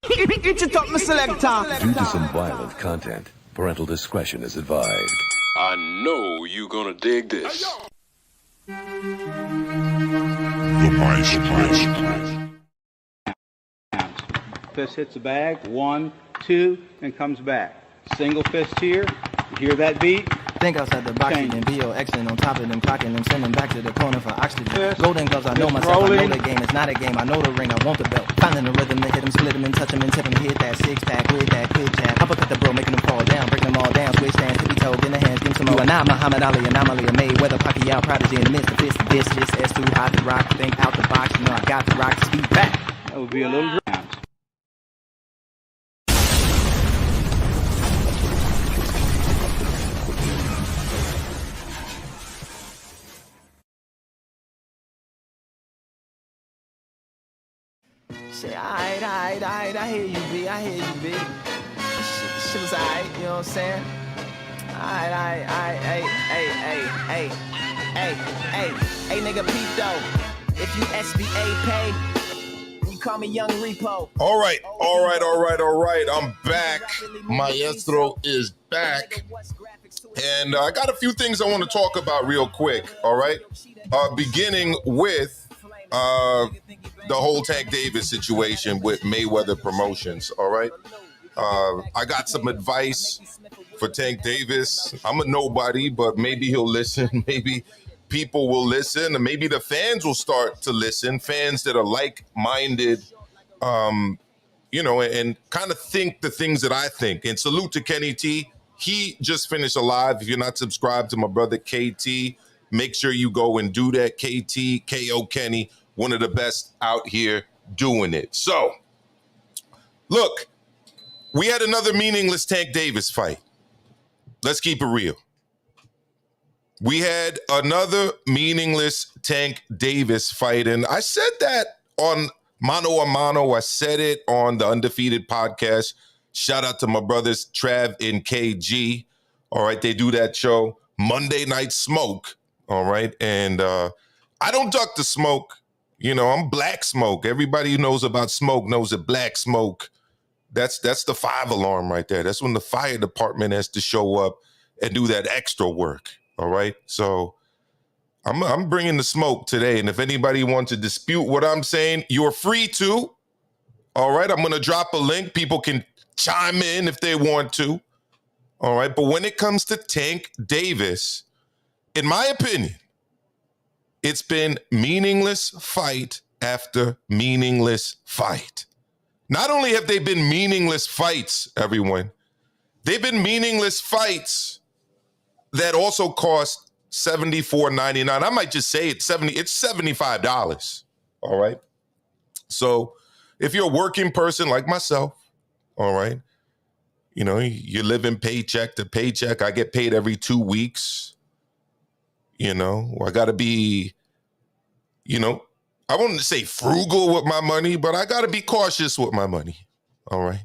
It's a top, my selector. Due to some violent content, parental discretion is advised. I know you're gonna dig this. The Maestro. Fist hits the bag, 1, 2, and comes back. Single fist here. You hear that beat? Think outside the box, and VO excellent on top of them, clocking them, send them back to the corner for oxygen. Golden gloves, I know myself, I know the game, it's not a game, I know the ring, I want the belt. Finding the rhythm to hit them, split them and touch them and tip them, hit that six pack, with that quick jab. Uppercut the bro, making them fall down, breaking them all down, switch stands, tippy toe, in the hands, give them some more. You are not Muhammad Ali, anomaly, a Mayweather, Pacquiao, prodigy in the midst of fist, this just S2, hot to rock, think out the box, you know I got the rock, speed back. That would be a little round. Shit, alright, I hear you, B, I hear you, B. Shit was alright, you know what I'm saying? Alright, hey, nigga, peep though. If you SBA pay, you call me Young Repo. All right. I'm back. Maestro is back. And I got a few things I want to talk about real quick, all right? Beginning with the whole Tank Davis situation with Mayweather Promotions, all right? I got some advice for Tank Davis. I'm a nobody, but maybe he'll listen. Maybe people will listen, and maybe the fans will start to listen, fans that are like-minded, and kind of think the things that I think. And salute to Kenny T. He just finished a live. If you're not subscribed to my brother KT, make sure you go and do that. KT, KO Kenny, one of the best out here doing it. So, look, we had another meaningless Tank Davis fight. Let's keep it real. We had another meaningless Tank Davis fight, and I said that on Mano a Mano. I said it on the Undefeated podcast. Shout out to my brothers Trav and KG. All right, they do that show, Monday Night Smoke. All right, and I don't duck the smoke. You know, I'm Black Smoke. Everybody who knows about smoke knows that Black Smoke, that's the 5 alarm right there. That's when the fire department has to show up and do that extra work. All right, so I'm bringing the smoke today, and if anybody wants to dispute what I'm saying, you're free to. All right, I'm gonna drop a link. People can chime in if they want to. All right, but when it comes to Tank Davis, in my opinion, it's been meaningless fight after meaningless fight. Not only have they been meaningless fights, everyone, they've been meaningless fights that also cost $74.99. I might just say it's $75. All right. So if you're a working person like myself, all right, you know, you're living paycheck to paycheck. I get paid every 2 weeks. You know, I got to be, you know, I wouldn't say frugal with my money, but I got to be cautious with my money. All right.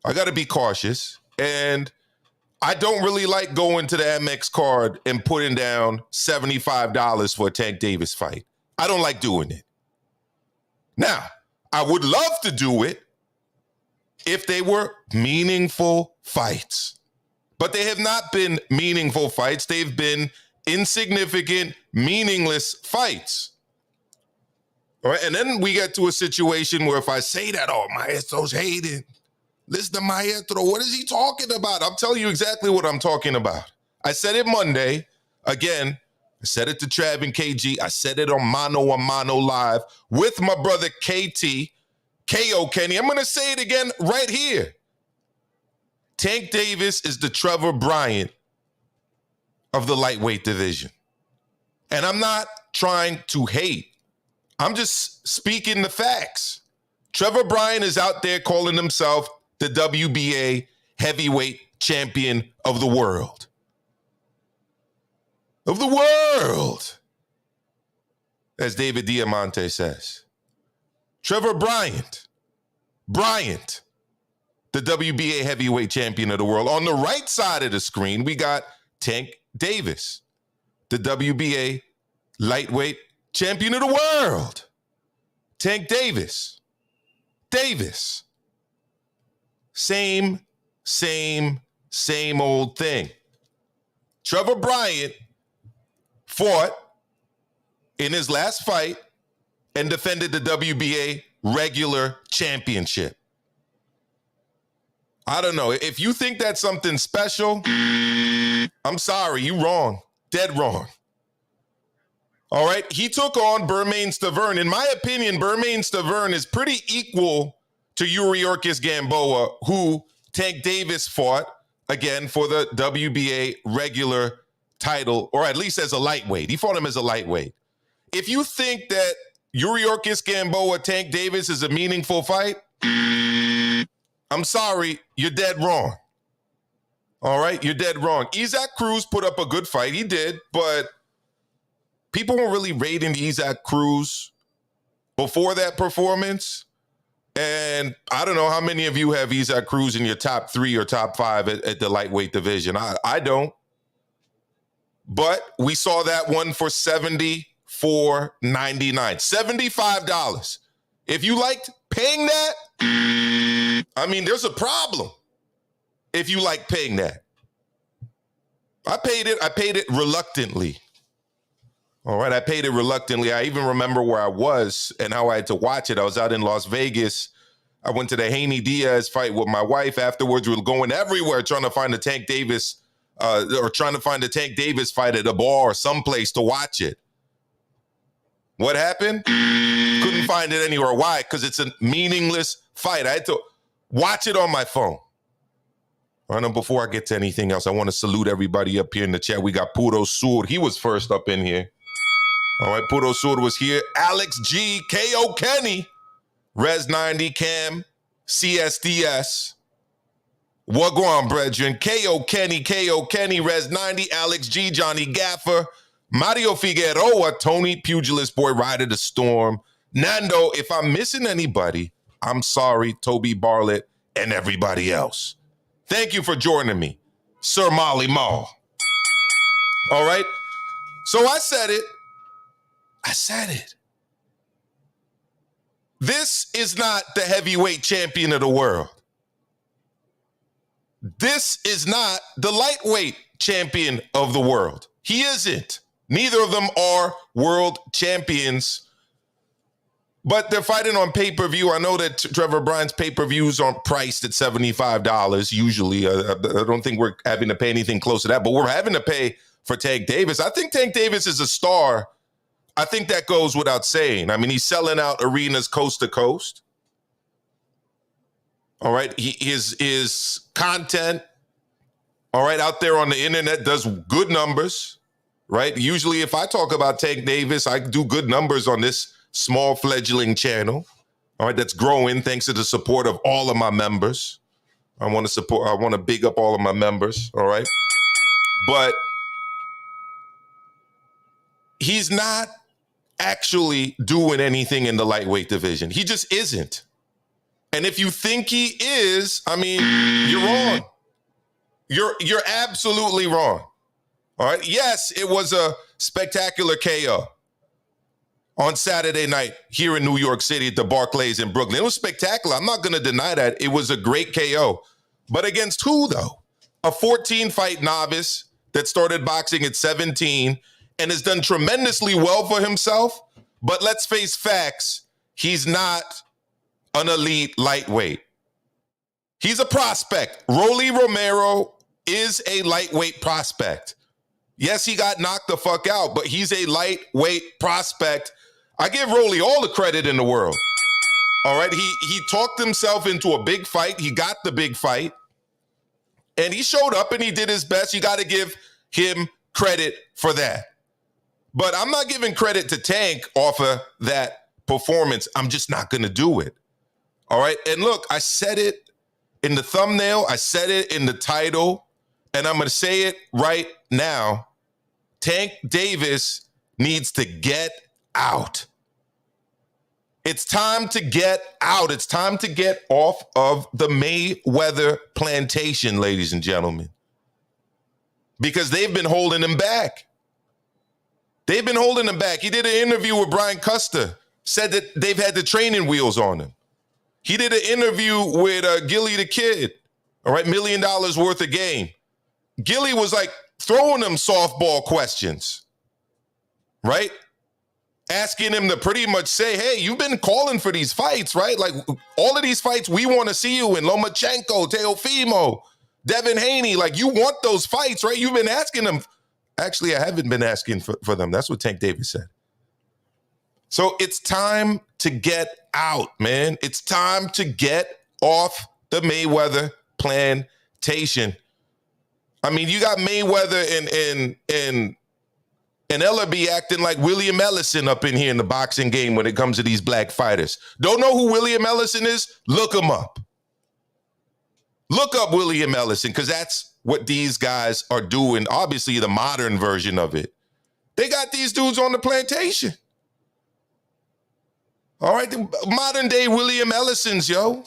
I got to be cautious. And I don't really like going to the Amex card and putting down $75 for a Tank Davis fight. I don't like doing it. Now, I would love to do it if they were meaningful fights. But they have not been meaningful fights. They've been insignificant, meaningless fights. All right, and then we get to a situation where if I say that, oh, Maestro's hating. Listen to Maestro. What is he talking about? I'll tell you exactly what I'm talking about. I said it Monday. Again, I said it to Trav and KG. I said it on Mano a Mano Live with my brother KT, KO Kenny. I'm going to say it again right here. Tank Davis is the Trevor Bryant of the lightweight division. And I'm not trying to hate. I'm just speaking the facts. Trevor Bryant is out there calling himself the WBA heavyweight champion of the world. Of the world, as David Diamante says. Trevor Bryant, the WBA heavyweight champion of the world. On the right side of the screen, we got Tank Davis, the WBA lightweight champion of the world. Tank Davis. Same old thing. Trevor Bryant fought in his last fight and defended the WBA regular championship. I don't know. If you think that's something special, I'm sorry, you wrong. Dead wrong. All right? He took on Bermane Stavern. In my opinion, Bermane Stavern is pretty equal to Yuriorkis Gamboa, who Tank Davis fought, again, for the WBA regular title, or at least as a lightweight. He fought him as a lightweight. If you think that Yuriorkis Gamboa, Tank Davis is a meaningful fight, I'm sorry, you're dead wrong. All right, you're dead wrong. Isaac Cruz put up a good fight. He did, but people weren't really rating Isaac Cruz before that performance. And I don't know how many of you have Isaac Cruz in your top 3 or top 5 at the lightweight division. I don't. But we saw that one for $74.99. $75. If you liked paying that, I mean, there's a problem if you like paying that. I paid it reluctantly. All right, I paid it reluctantly. I even remember where I was and how I had to watch it. I was out in Las Vegas. I went to the Haney Diaz fight with my wife. Afterwards, we were going everywhere trying to find the Tank Davis fight at a bar or someplace to watch it. What happened? Couldn't find it anywhere. Why? Because it's a meaningless fight. I had to watch it on my phone. All right, now before I get to anything else, I want to salute everybody up here in the chat. We got Puro Sur. He was first up in here. All right, Puro Sur was here. Alex G, K.O. Kenny, Res 90, Cam, CSDS. Wagwan, brethren. K.O. Kenny, Res 90, Alex G, Johnny Gaffer, Mario Figueroa, Tony, Pugilist Boy, Rider the Storm. Nando, if I'm missing anybody, I'm sorry, Toby Bartlett, and everybody else. Thank you for joining me, Sir Molly Mall. All right, so I said it. This is not the heavyweight champion of the world. This is not the lightweight champion of the world. He isn't. Neither of them are world champions. But they're fighting on pay-per-view. I know that Trevor Bryant's pay-per-views aren't priced at $75 usually. I don't think we're having to pay anything close to that, but we're having to pay for Tank Davis. I think Tank Davis is a star. I think that goes without saying. I mean, he's selling out arenas coast to coast. All right. His content, all right, out there on the internet does good numbers, right? Usually if I talk about Tank Davis, I do good numbers on this small fledgling channel, all right, that's growing thanks to the support of all of my members. I want to big up all of my members, all right? But he's not actually doing anything in the lightweight division. He just isn't. And if you think he is, I mean, you're wrong. You're absolutely wrong. All right? Yes, it was a spectacular KO on Saturday night here in New York City at the Barclays in Brooklyn. It was spectacular. I'm not going to deny that. It was a great KO. But against who, though? A 14-fight novice that started boxing at 17 and has done tremendously well for himself. But let's face facts. He's not an elite lightweight. He's a prospect. Rolly Romero is a lightweight prospect. Yes, he got knocked the fuck out, but he's a lightweight prospect. I give Rolly all the credit in the world. All right, he talked himself into a big fight. He got the big fight. And he showed up and he did his best. You got to give him credit for that. But I'm not giving credit to Tank off of that performance. I'm just not going to do it. All right. And look, I said it in the thumbnail. I said it in the title. And I'm going to say it right now. Tank Davis needs to get out. It's time to get out. It's time to get off of the Mayweather plantation, ladies and gentlemen. Because they've been holding him back. They've been holding him back. He did an interview with Brian Custer, said that they've had the training wheels on him. He did an interview with Gilly the Kid, all right, $1 million worth of game. Gilly was like throwing him softball questions, right? Asking him to pretty much say, hey, you've been calling for these fights, right? Like all of these fights we want to see you in, Lomachenko, Teofimo, Devin Haney, like you want those fights, right? You've been asking them. Actually, I haven't been asking for them. That's what Tank Davis said. So it's time to get out, man. It's time to get off the Mayweather plantation. I mean, you got Mayweather and Ellaby acting like William Ellison up in here in the boxing game when it comes to these black fighters. Don't know who William Ellison is? Look him up. Look up William Ellison, because that's what these guys are doing. Obviously, the modern version of it. They got these dudes on the plantation. All right, the modern day William Ellisons, yo.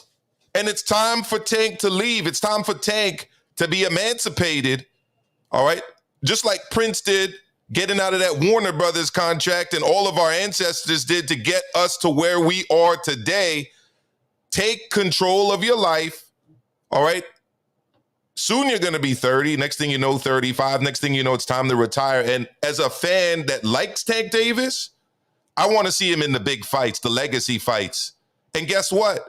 And it's time for Tank to leave. It's time for Tank to be emancipated, all right? Just like Prince did, getting out of that Warner Brothers contract, and all of our ancestors did to get us to where we are today. Take control of your life, all right? Soon you're going to be 30. Next thing you know, 35. Next thing you know, it's time to retire. And as a fan that likes Tank Davis, I want to see him in the big fights, the legacy fights. And guess what?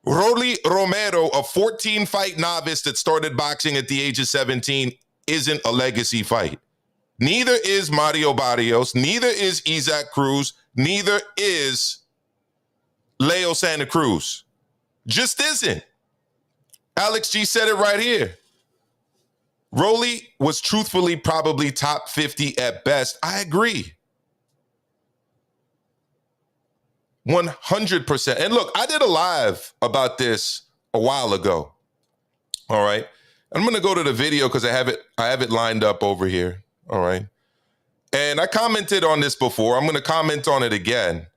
Rolly Romero, a 14-fight novice that started boxing at the age of 17, isn't a legacy fight. Neither is Mario Barrios. Neither is Isaac Cruz. Neither is Leo Santa Cruz. Just isn't. Alex G said it right here. Rolly was truthfully probably top 50 at best. I agree. 100%. And look, I did a live about this a while ago. All right. I'm going to go to the video because I have it lined up over here. All right. And I commented on this before. I'm going to comment on it again.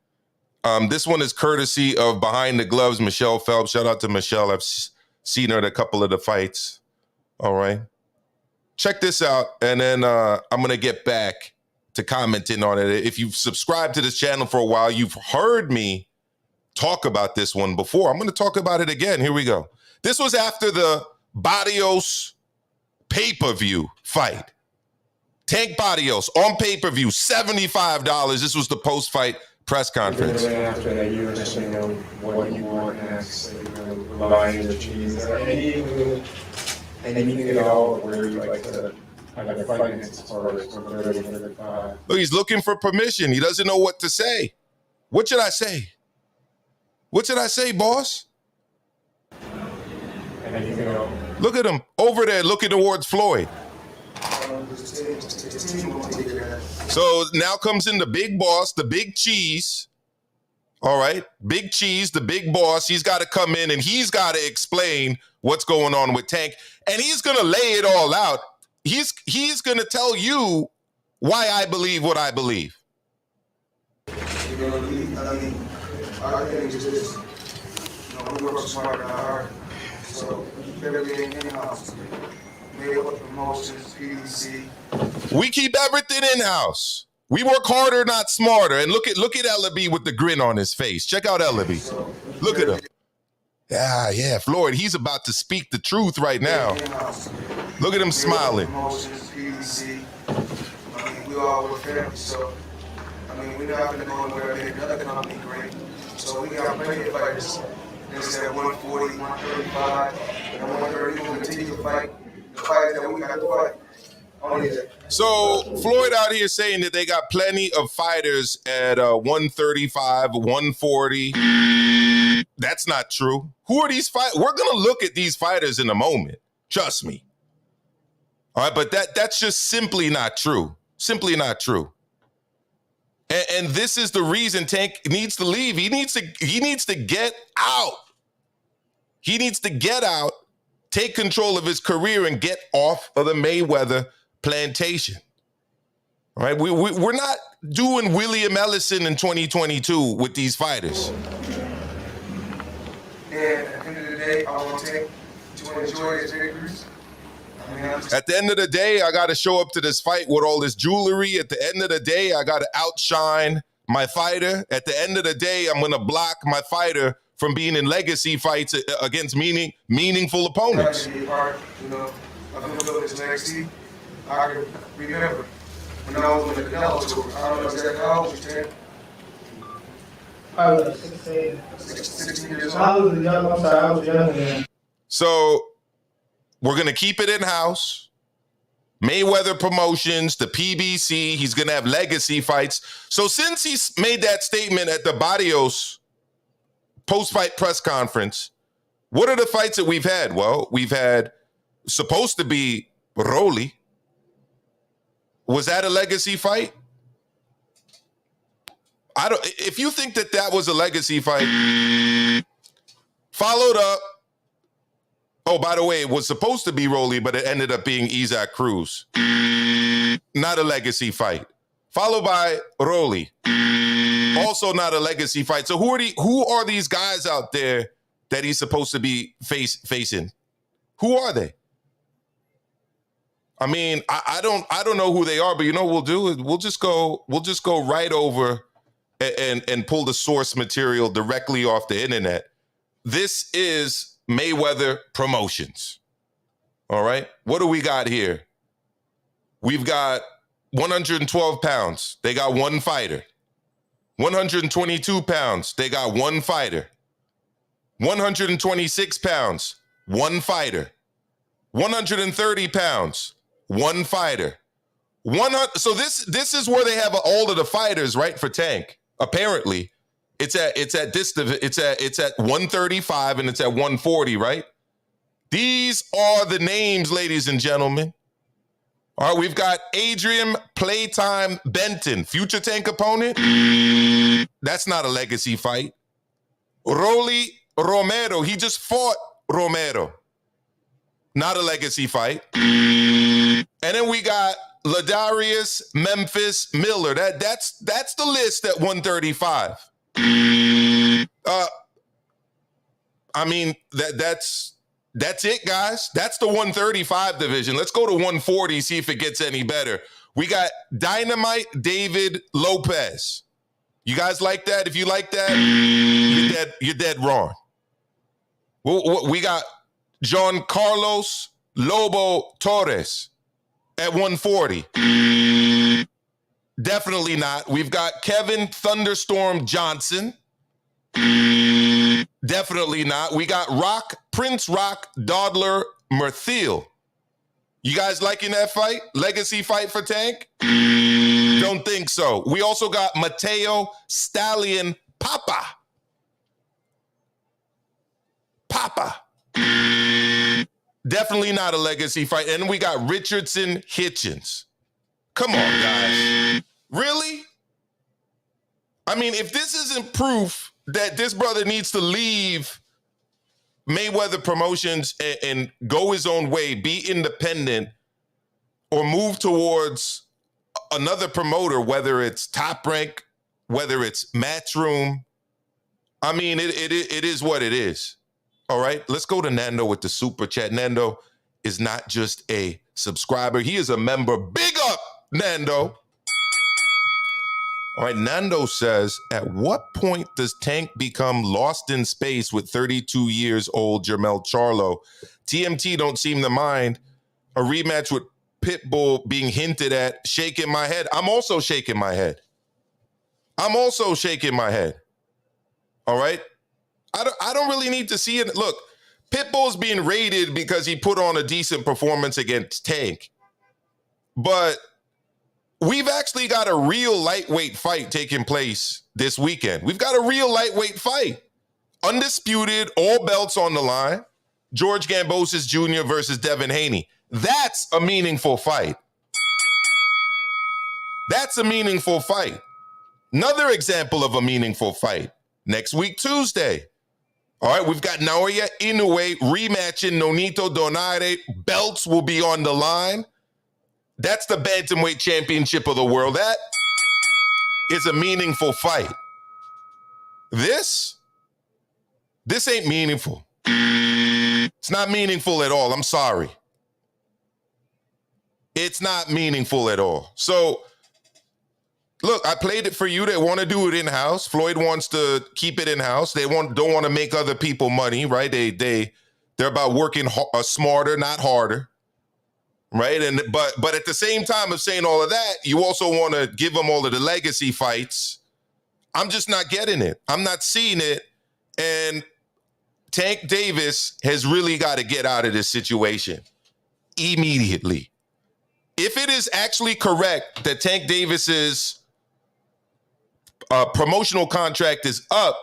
This one is courtesy of Behind the Gloves, Michelle Phelps. Shout out to Michelle. I've seen her at a couple of the fights. All right. Check this out. And then I'm going to get back to commenting on it. If you've subscribed to this channel for a while, you've heard me talk about this one before. I'm going to talk about it again. Here we go. This was after the Barrios pay-per-view fight. Tank Barrios on pay-per-view, $75. This was the post-fight press conference. After that, you were just saying what you want next, buying the cheese, anything at all where you like to have a fight next first, or 30, 35. Look, he's looking for permission. He doesn't know what to say. What should I say? What should I say, boss? Anything else? Look at him over there looking towards Floyd. So now comes in the big boss, the big cheese. All right, big cheese, the big boss. He's got to come in and he's got to explain what's going on with Tank. And he's going to lay it all out. He's going to tell you why I believe what I believe. I mean, our thing is just, we work smarter, not hard. So we keep everything in-house. Made up promotions, PDC. We keep everything in-house. We work harder, not smarter. And look at Ellaby with the grin on his face. Check out Ellaby. Look at him. Yeah, Floyd, he's about to speak the truth right now. Look at him smiling. Promotions, PDC. I mean, we all work family, so I mean, we're not going to go anywhere, make another company great. So we got plenty of fighters. There's at 140, 135, and 130. We're going to continue to fight the fight that we got to fight. So Floyd out here saying that they got plenty of fighters at 135, 140. That's not true. Who are these fighters? We're going to look at these fighters in a moment. Trust me. All right, but that's just simply not true. Simply not true. And this is the reason Tank needs to leave. He needs to get out. He needs to get out, take control of his career, and get off of the Mayweather plantation. All right, we're not doing William Ellison in 2022 with these fighters. And at the end of the day, I want Tank to enjoy his victories. At the end of the day, I got to show up to this fight with all this jewelry. At the end of the day, I got to outshine my fighter. At the end of the day, I'm going to block my fighter from being in legacy fights against meaningful opponents. You know, I've been building this legacy. I can remember when I was on the Canelo tour. I don't know exactly how old you, 10. I was like 16. 16 years I old. was young. I'm sorry, I was young then. So we're going to keep it in-house. Mayweather Promotions, the PBC, he's going to have legacy fights. So since he's made that statement at the Barrios post-fight press conference, what are the fights that we've had? Well, we've had supposed to be Rolly. Was that a legacy fight? If you think that was a legacy fight, followed up. Oh, by the way, it was supposed to be Rolly, but it ended up being Isaac Cruz. Not a legacy fight. Followed by Rolly. Also not a legacy fight. So who are these guys out there that he's supposed to be facing? Who are they? I mean, I don't know who they are, but you know what we'll do? We'll just go right over and pull the source material directly off the internet. This is Mayweather Promotions. All right. What do we got here? We've got 112 pounds. They got one fighter. 122 pounds. They got one fighter. 126 pounds. One fighter. 130 pounds. One fighter. So this is where they have all of the fighters, right? For Tank. Apparently. It's at 135 and it's at 140, right? These are the names, ladies and gentlemen. All right, we've got Adrian Playtime Benton, future Tank opponent. That's not a legacy fight. Rolly Romero, he just fought Romero. Not a legacy fight. And then we got Ladarius Memphis Miller. That's the list at 135. I mean, that's it, guys. That's the 135 division. Let's go to 140, see if it gets any better. We got Dynamite David Lopez. You guys like that? If you like that, you're dead wrong. We got John Carlos Lobo Torres at 140. Definitely not. We've got Kevin Thunderstorm Johnson. Definitely not. We got Prince Rock Dodler Merthiel. You guys liking that fight? Legacy fight for Tank? Don't think so. We also got Mateo Stallion Papa. Definitely not a legacy fight. And we got Richardson Hitchens. Come on, guys. Really? I mean, if this isn't proof that this brother needs to leave Mayweather Promotions and go his own way, be independent, or move towards another promoter, whether it's Top Rank, whether it's Matchroom, I mean, it is what it is. All right, let's go to Nando with the super chat. Nando is not just a subscriber. He is a member. Big up, Nando. All right, Nando says, at what point does Tank become lost in space with 32 years old Jermell Charlo? TMT don't seem to mind a rematch with Pitbull being hinted at. Shaking my head. I'm also shaking my head. All right? I don't really need to see it. Look, Pitbull's being rated because he put on a decent performance against Tank. But we've actually got a real lightweight fight taking place this weekend. We've got a real lightweight fight. Undisputed, all belts on the line. George Gambosis Jr. versus Devin Haney. That's a meaningful fight. Another example of a meaningful fight. Next week, Tuesday. All right, we've got Naoya Inoue rematching Nonito Donaire. Belts will be on the line. That's the Bantamweight Championship of the world. That is a meaningful fight. This ain't meaningful. It's not meaningful at all. I'm sorry. It's not meaningful at all. So look, I played it for you. They want to do it in-house. Floyd wants to keep it in-house. They don't want to make other people money, right? They're about working smarter, not harder, right? And but at the same time of saying all of that, you also want to give them all of the legacy fights. I'm just not getting it. I'm not seeing it. And Tank Davis has really got to get out of this situation immediately. If it is actually correct that Tank Davis's promotional contract is up,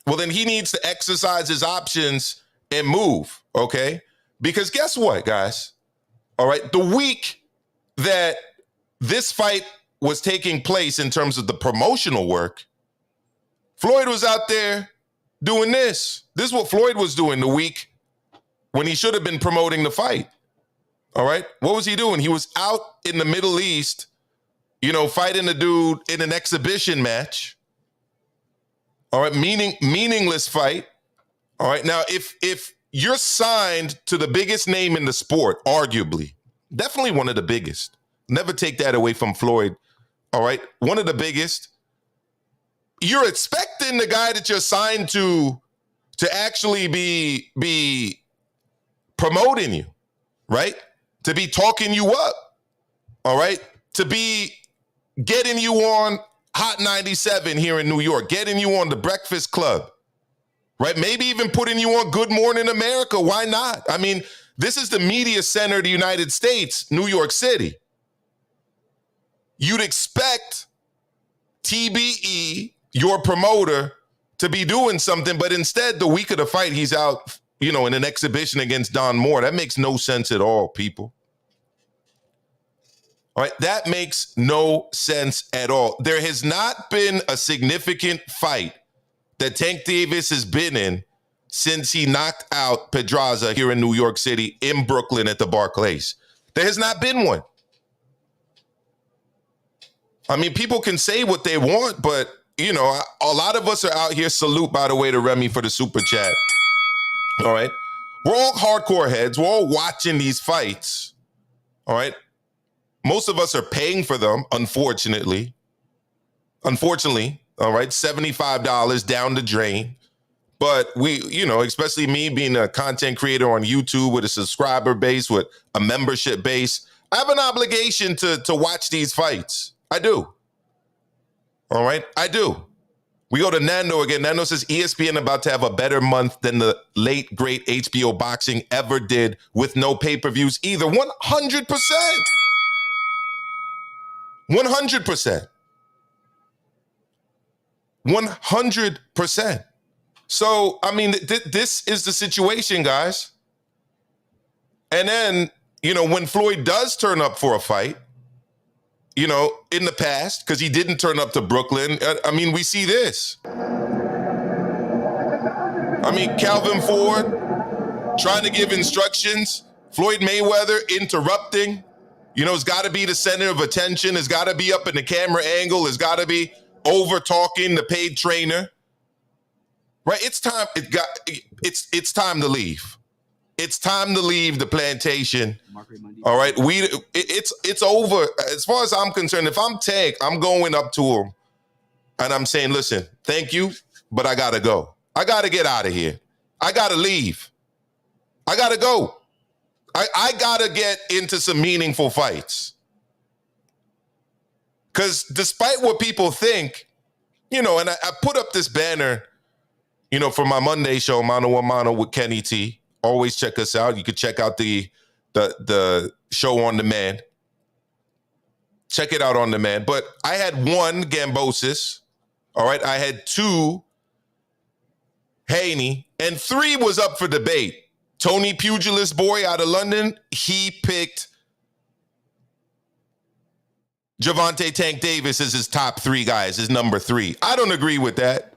well, then he needs to exercise his options and move, okay? Because guess what, guys? All right, the week that this fight was taking place in terms of the promotional work, Floyd was out there doing this. This is what Floyd was doing the week when he should have been promoting the fight. All right, what was he doing? He was out in the Middle East, fighting a dude in an exhibition match. All right, meaningless fight. All right, now if you're signed to the biggest name in the sport, arguably, definitely one of the biggest. Never take that away from Floyd. All right, one of the biggest. You're expecting the guy that you're signed to actually be promoting you, right? To be talking you up, all right? To be getting you on Hot 97 here in New York, getting you on the Breakfast Club, right? Maybe even putting you on Good Morning America. Why not? I mean, this is the media center of the United States, New York City. You'd expect TBE, your promoter, to be doing something, but instead, the week of the fight, he's out, in an exhibition against Don Moore. That makes no sense at all, people. All right, that makes no sense at all. There has not been a significant fight that Tank Davis has been in since he knocked out Pedraza here in New York City, in Brooklyn at the Barclays. There has not been one. I mean, people can say what they want, but, a lot of us are out here. Salute, by the way, to Remy for the super chat. All right. We're all hardcore heads. We're all watching these fights. All right. Most of us are paying for them, unfortunately. All right, $75 down the drain. But we, especially me being a content creator on YouTube with a subscriber base, with a membership base, I have an obligation to watch these fights. I do. All right, I do. We go to Nando again. Nando says ESPN about to have a better month than the late, great HBO boxing ever did with no pay-per-views either. 100%. 100%. 100%. So, I mean, this is the situation, guys. And then, when Floyd does turn up for a fight, in the past, because he didn't turn up to Brooklyn, I mean, we see this. I mean, Calvin Ford trying to give instructions, Floyd Mayweather interrupting. It's got to be the center of attention. It's got to be up in the camera angle. It's got to be over talking the paid trainer. Right? It's time. It's time to leave. It's time to leave the plantation. All right. It's over. As far as I'm concerned, if I'm Tank, I'm going up to him and I'm saying, listen, thank you, but I gotta go. I gotta get out of here. I gotta leave. I gotta go. I gotta get into some meaningful fights. Because despite what people think, and I put up this banner, for my Monday show, Mano a Mano with Kenny T. Always check us out. You can check out the show on demand. Check it out on demand. But I had one Gambosis. All right. I had two Haney, and three was up for debate. Tony Pugilist boy out of London, he picked Gervonta Tank Davis as his top three guys, his number three. I don't agree with that.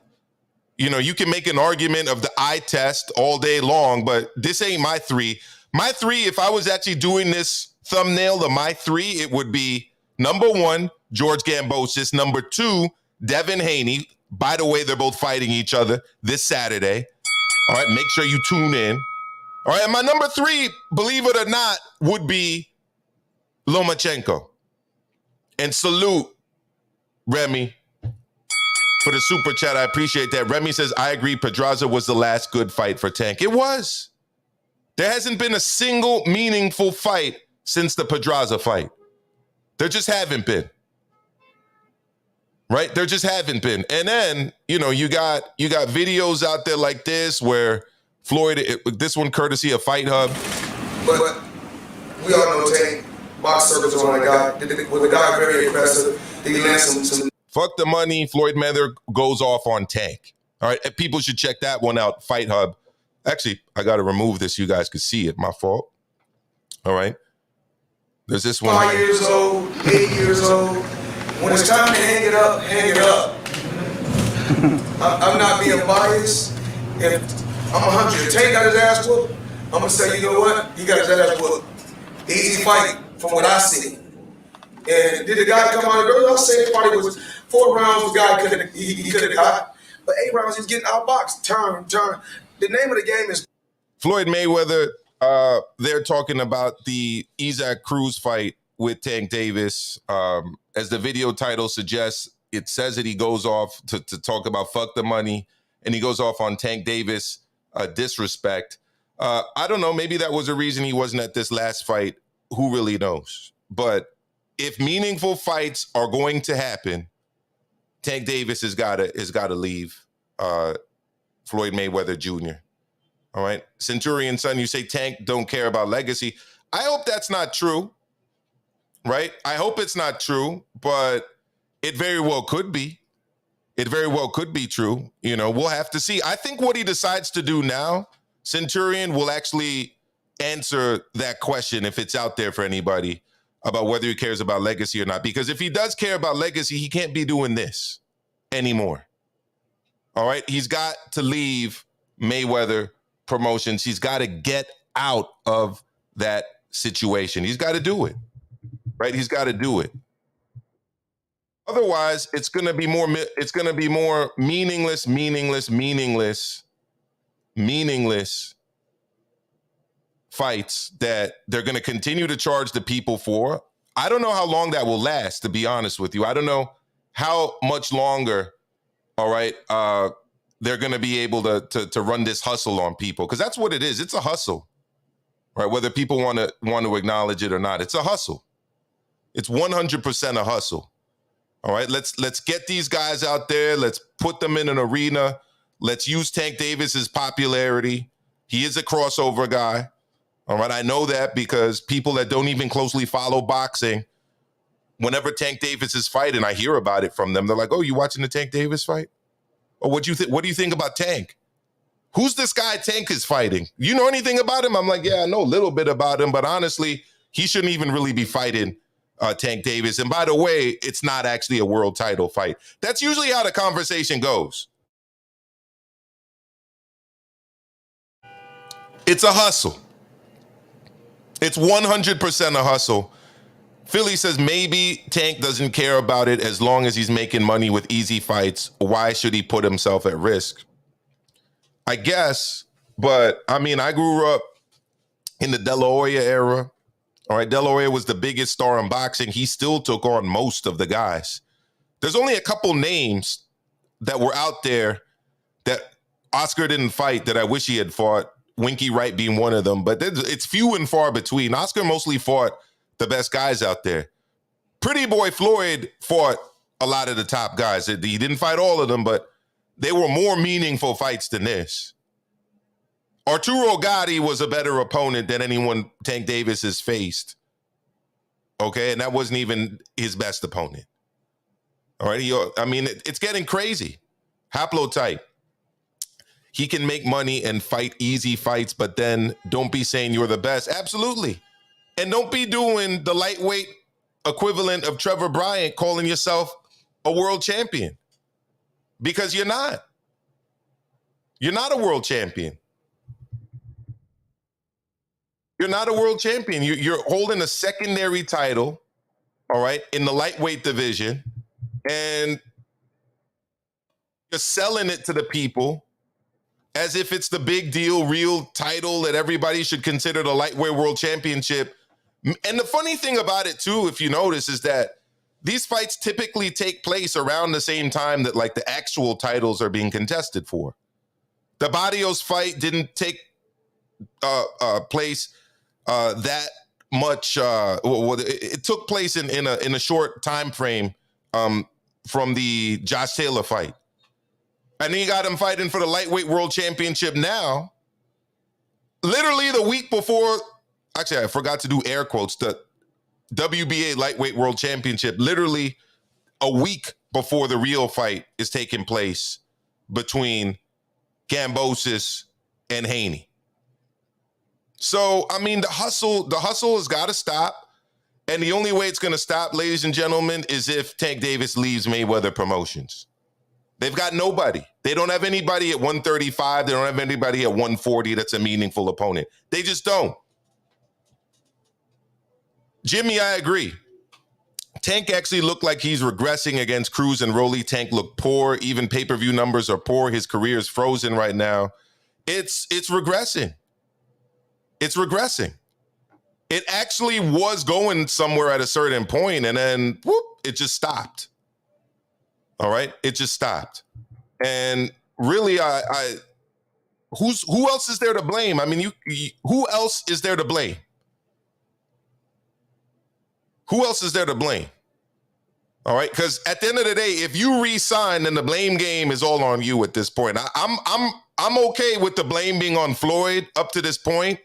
You can make an argument of the eye test all day long, but this ain't my three. My three, if I was actually doing this thumbnail of my three, it would be number one, George Gambosis. Number two, Devin Haney. By the way, they're both fighting each other this Saturday. All right, make sure you tune in. All right, and my number three, believe it or not, would be Lomachenko. And salute Remy, for the super chat. I appreciate that. Remy says, I agree, Pedraza was the last good fight for Tank. It was. There hasn't been a single meaningful fight since the Pedraza fight. There just haven't been. Right? There just haven't been. And then, you got videos out there like this where Floyd, this one courtesy of Fight Hub. But we all know Tank, box circles on a guy. With the guy very aggressive, he lands some. Fuck the money. Floyd Mayweather goes off on Tank. All right. People should check that one out. Fight Hub. Actually, I got to remove this. You guys could see it. My fault. All right. There's this one. 5 years old, 8 years old. When it's time to hang it up, hang it up. I'm not being biased. If I'm 100, Tank got his ass whooped, I'm going to say, you know what? He got his ass whooped. Easy fight from what I see. And did the guy come out of the I say the party was 4 rounds, the guy could have got. But 8 rounds, he's getting outboxed. Turn. The name of the game is Floyd Mayweather. They're talking about the Isaac Cruz fight with Tank Davis. As the video title suggests, it says that he goes off to talk about fuck the money, and he goes off on Tank Davis disrespect. I don't know. Maybe that was a reason he wasn't at this last fight. Who really knows? But if meaningful fights are going to happen, Tank Davis has got to leave Floyd Mayweather Jr. All right. Centurion son, you say Tank don't care about legacy. I hope that's not true. Right? I hope it's not true, but it very well could be. It very well could be true. We'll have to see. I think what he decides to do now, Centurion, will actually answer that question if it's out there for anybody about whether he cares about legacy or not. Because if he does care about legacy, he can't be doing this anymore. All right? He's got to leave Mayweather Promotions. He's got to get out of that situation. He's got to do it. Right? He's got to do it. Otherwise, it's going to be more meaningless fights that they're going to continue to charge the people for. I don't know how long that will last, to be honest with you. I don't know how much longer, all right, they're going to be able to run this hustle on people, because that's what it is. It's a hustle, right? Whether people want to acknowledge it or not, it's a hustle. It's 100% a hustle. All right, let's get these guys out there. Let's put them in an arena. Let's use Tank Davis's popularity. He is a crossover guy. All right, I know that because people that don't even closely follow boxing, whenever Tank Davis is fighting, I hear about it from them. They're like, "Oh, you watching the Tank Davis fight? Or what do you think about Tank? Who's this guy Tank is fighting? You know anything about him?" I'm like, "Yeah, I know a little bit about him, but honestly, he shouldn't even really be fighting Tank Davis. And by the way, it's not actually a world title fight." That's usually how the conversation goes. It's a hustle. It's 100% a hustle. Philly says maybe Tank doesn't care about it as long as he's making money with easy fights. Why should he put himself at risk? I guess, but I mean, I grew up in the De La Hoya era. All right, De La Hoya was the biggest star in boxing. He still took on most of the guys. There's only a couple names that were out there that Oscar didn't fight that I wish he had fought, Winky Wright being one of them, but it's few and far between. Oscar mostly fought the best guys out there. Pretty Boy Floyd fought a lot of the top guys. He didn't fight all of them, but they were more meaningful fights than this. Arturo Gatti was a better opponent than anyone Tank Davis has faced. Okay, and that wasn't even his best opponent. All right, it's getting crazy. Haplotype. He can make money and fight easy fights, but then don't be saying you're the best. Absolutely. And don't be doing the lightweight equivalent of Trevor Bryant calling yourself a world champion, because you're not. You're not a world champion. You're not a world champion. You're holding a secondary title, all right, in the lightweight division, and you're selling it to the people as if it's the big deal, real title that everybody should consider the lightweight world championship. And the funny thing about it, too, if you notice, is that these fights typically take place around the same time that like the actual titles are being contested for. The Barrios fight didn't take place that much. It took place in a short time frame from the Josh Taylor fight, and then you got him fighting for the lightweight world championship now. Literally the week before, actually I forgot to do air quotes, the WBA lightweight world championship, literally a week before the real fight is taking place between Gambosis and Haney. So, I mean, the hustle has got to stop. And the only way it's going to stop, ladies and gentlemen, is if Tank Davis leaves Mayweather Promotions. They've got nobody. They don't have anybody at 135. They don't have anybody at 140 that's a meaningful opponent. They just don't. Jimmy, I agree. Tank actually looked like he's regressing against Cruz and Rolly. Tank looked poor. Even pay-per-view numbers are poor. His career is frozen right now. It's regressing. It's regressing. It actually was going somewhere at a certain point, and then whoop, it just stopped. All right? It just stopped. And really, who else is there to blame? I mean, who else is there to blame? Who else is there to blame? All right, because at the end of the day, if you re-sign, then the blame game is all on you at this point. I'm okay with the blame being on Floyd up to this point.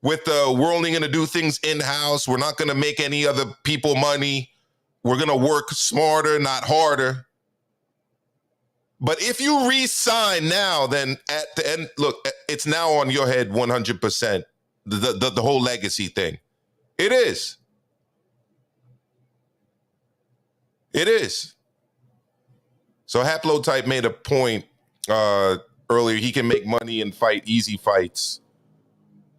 With we're only going to do things in-house. We're not going to make any other people money. We're going to work smarter, not harder. But if you re-sign now, then at the end, look, it's now on your head 100%. The whole legacy thing. It is. It is. So Haplotype made a point earlier. He can make money and fight easy fights,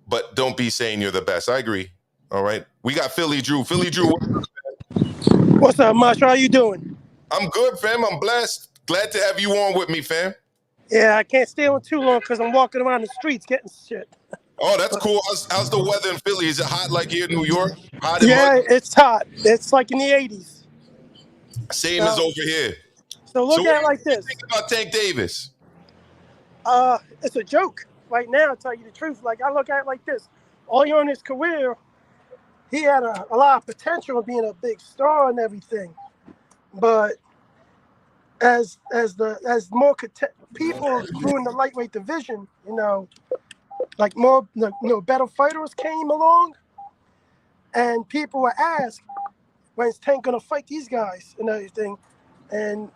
but don't be saying you're the best. I agree. All right. We got Philly Drew. Philly Drew. What's up, Maestro? How you doing? I'm good, fam. I'm blessed. Glad to have you on with me, fam. Yeah, I can't stay on too long because I'm walking around the streets getting shit. Oh, that's cool. How's the weather in Philly? Is it hot like here in New York? Hot yeah, it's hot. It's like in the 80s. Same as over here. So look at it like this. What do you think about Tank Davis? It's a joke right now, to tell you the truth. Like, I look at it like this. All in his career, he had a lot of potential of being a big star and everything. But as more people grew in the lightweight division, like more better fighters came along, and people were asked, when's Tank gonna fight these guys and everything? And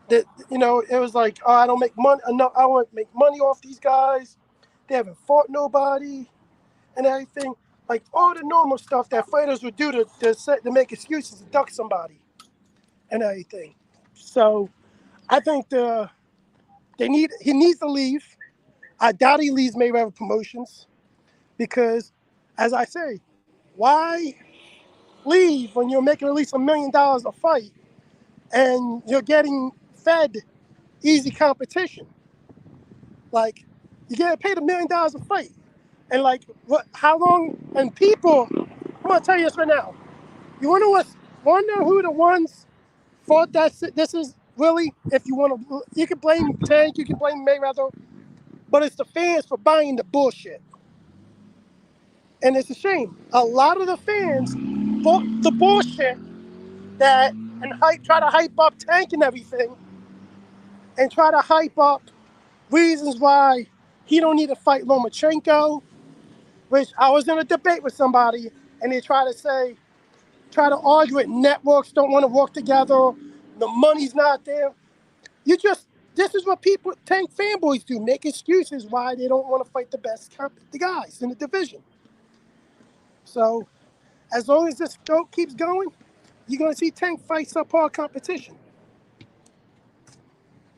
that it was like, oh, I don't make money. No, I want to make money off these guys. They haven't fought nobody and everything. Like all the normal stuff that fighters would do to make excuses to duck somebody and everything. So I think he needs to leave. I doubt he leaves Mayweather Promotions because, as I say, why leave when you're making at least $1 million a fight and you're getting fed easy competition? Like, you get paid $1 million a fight, and like, what? How long? And people, I'm gonna tell you this right now. You wonder who the ones fought that? This is really, if you want to, you can blame Tank, you can blame Mayweather, but it's the fans for buying the bullshit. And it's a shame. A lot of the fans bought the bullshit and try to hype up Tank and everything, and try to hype up reasons why he don't need to fight Lomachenko, which I was in a debate with somebody, and they try to argue it. Networks don't want to work together. The money's not there. This is what Tank fanboys do, make excuses why they don't want to fight the guys in the division. So as long as this keeps going, you're going to see Tank fight subpar competition.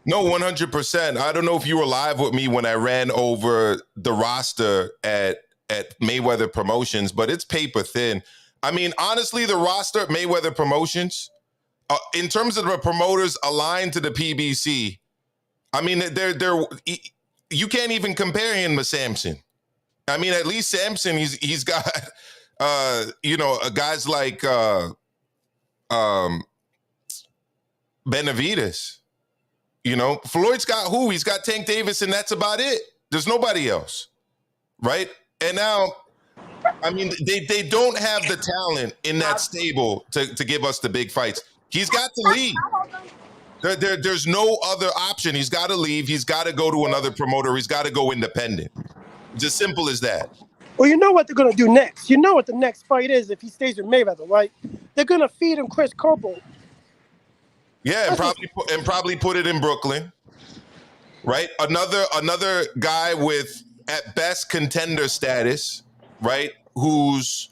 No, 100%. I don't know if you were live with me when I ran over the roster at Mayweather Promotions, but it's paper thin. I mean, honestly, the roster at Mayweather Promotions, in terms of the promoters aligned to the PBC, I mean, you can't even compare him to Samson. I mean, at least Samson, he's got, guys like Benavidez. You know, Floyd's got who? He's got Tank Davis, and that's about it. There's nobody else, right? And now, I mean, they don't have the talent in that stable to give us the big fights. He's got to leave. There's no other option. He's got to leave. He's got to go to another promoter. He's got to go independent. It's as simple as that. Well, you know what they're going to do next. You know what the next fight is if he stays with Mayweather, right? They're going to feed him Chris Corporal. Yeah, and probably put it in Brooklyn, right? Another guy with, at best, contender status, right? Who's,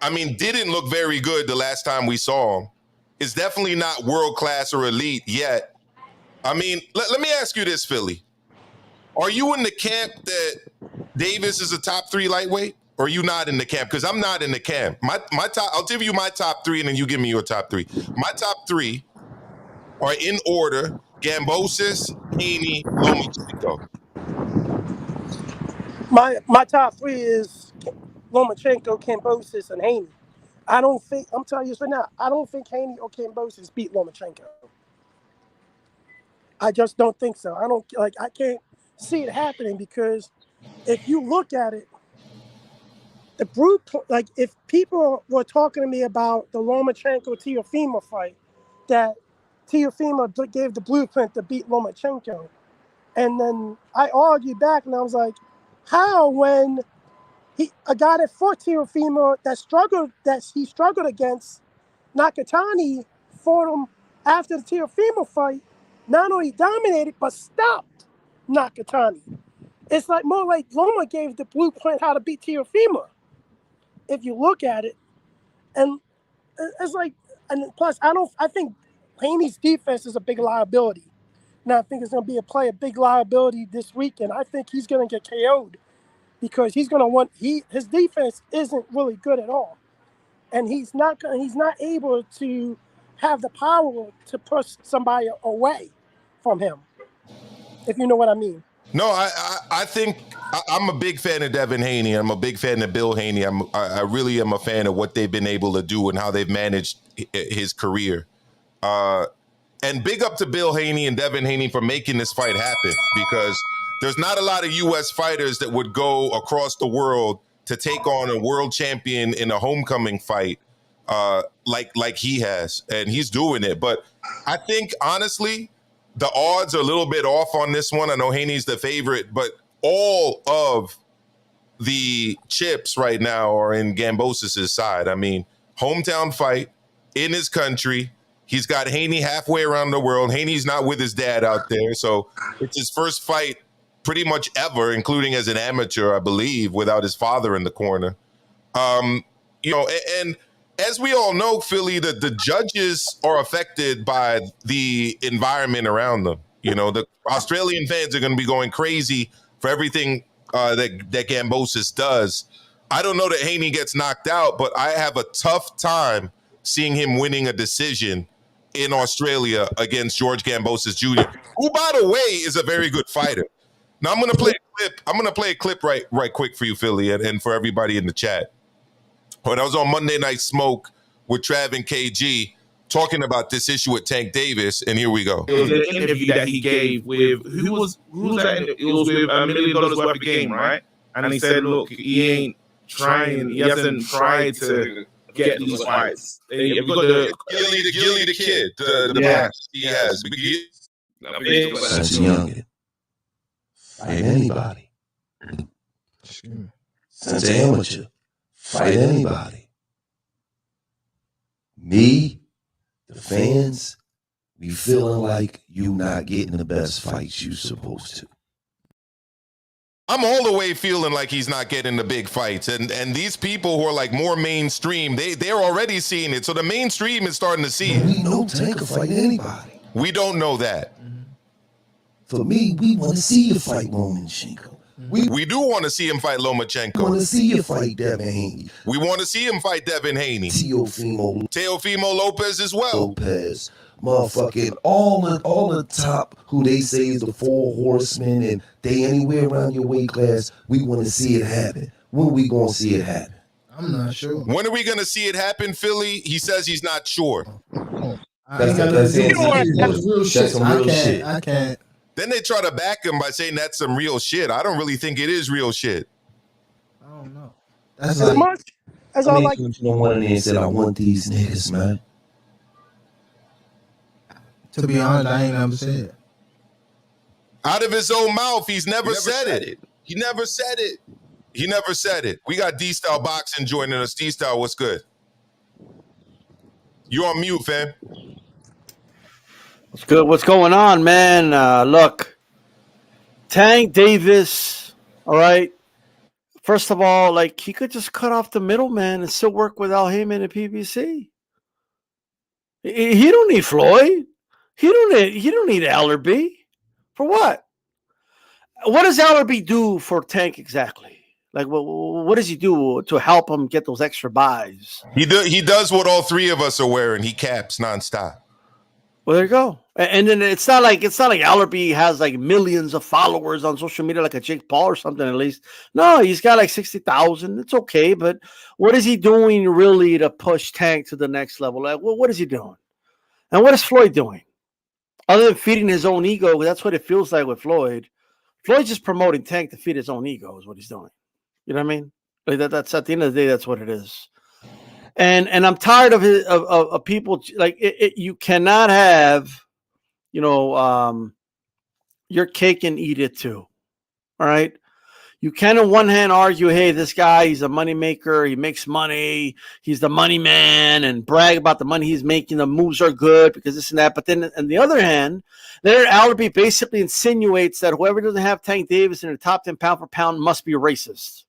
I mean, didn't look very good the last time we saw him. Is definitely not world class or elite yet. I mean, let me ask you this, Philly. Are you in the camp that Davis is a top 3 lightweight? Or are you not in the camp? Because I'm not in the camp. My top, I'll give you my top 3 and then you give me your top 3. My top 3 are in order: Gambosis, Haney, Lomachenko. My top 3 is Lomachenko, Kambosos, and Haney. I'm telling you this right now, I don't think Haney or Kambosos beat Lomachenko. I just don't think so. I can't see it happening because if you look at it, the brute, like if people were talking to me about the Lomachenko-Teofimo fight, that Teofimo gave the blueprint to beat Lomachenko. And then I argued back and I was like, how when a guy that fought Teofimo that he struggled against, Nakatani, fought him after the Teofimo fight, not only dominated, but stopped Nakatani. It's like more like Loma gave the blueprint how to beat Teofimo. If you look at it, and it's like, and plus I think Haney's defense is a big liability. Now I think it's going to be a big liability this weekend. I think he's going to get KO'd because he's going to his defense isn't really good at all, and he's not able to have the power to push somebody away from him. If you know what I mean. No, I think I'm a big fan of Devin Haney. I'm a big fan of Bill Haney. I really am a fan of what they've been able to do and how they've managed his career. And big up to Bill Haney and Devin Haney for making this fight happen, because there's not a lot of U.S. fighters that would go across the world to take on a world champion in a homecoming fight like he has, and he's doing it. But I think, honestly, the odds are a little bit off on this one. I know Haney's the favorite, but all of the chips right now are in Gambosis' side. I mean, hometown fight in his country. He's got Haney halfway around the world. Haney's not with his dad out there, so it's his first fight pretty much ever, including as an amateur, I believe, without his father in the corner. And as we all know, Philly, the judges are affected by the environment around them. You know, the Australian fans are going to be going crazy for everything that Gambosis does. I don't know that Haney gets knocked out, but I have a tough time seeing him winning a decision in Australia against George Gambosis Jr., who, by the way, is a very good fighter. Now I'm going to play a clip. I'm going to play a clip right quick for you, Philly, and for everybody in the chat. When I was on Monday Night Smoke with Trav and KG talking about this issue with Tank Davis, and here we go. It was an interview that he gave with who was that? It was with $1 million worth of game, right? And he said, "Look, he ain't trying. He hasn't tried to get these fights. You've got the Gilly the kid, the match he has. Since youngin, fight anybody. Since amateur, fight anybody. Me, the fans, we feeling like you not getting the best fights you supposed to. I'm all the way feeling like he's not getting the big fights. And these people who are like more mainstream, they're already seeing it. So the mainstream is starting to see it. We know Tank can fight anybody. We don't know that. For me, we want to see you fight Lomachenko. We do want to see him fight Lomachenko. We want to see you fight Devin Haney. We want to see him fight Devin Haney. Teofimo Lopez as well. Motherfucking all the top who they say is the 4 horsemen, and they anywhere around your weight class. We want to see it happen. When we gonna see it happen? I'm not sure. When are we gonna see it happen, Philly? He says he's not sure. That's real shit. Some real shit. I can't. Then they try to back him by saying that's some real shit. I don't really think it is real shit. I don't know. That's as much as I like. You know, one of them said, "I want these niggas, man." To be honest, I ain't never said it. Out of his own mouth, he's never said it. He never said it. He never said it. We got D-Style Boxing joining us. D-Style, what's good? You on mute, fam. What's good? What's going on, man? Look, Tank Davis, all right? First of all, like, he could just cut off the middleman and still work with Al Heyman and PBC. He don't need Floyd. He don't need Allerby. For what? What does Allerby do for Tank exactly? Like, what does he do to help him get those extra buys? He does what all three of us are wearing. He caps nonstop. Well, there you go. And then it's not like Allerby has like millions of followers on social media, like a Jake Paul or something. At least, no, he's got like 60,000. It's okay, but what is he doing really to push Tank to the next level? Like, well, what is he doing? And what is Floyd doing? Other than feeding his own ego, that's what it feels like with Floyd. Floyd's just promoting Tank to feed his own ego is what he's doing. You know what I mean? Like that's at the end of the day, that's what it is. And I'm tired of people like it. You cannot have, your cake and eat it too. All right. You can on one hand argue, hey, this guy, he's a money maker. He makes money. He's the money man, and brag about the money he's making. The moves are good because this and that. But then on the other hand, there Allerby basically insinuates that whoever doesn't have Tank Davis in the top 10 pound for pound must be racist.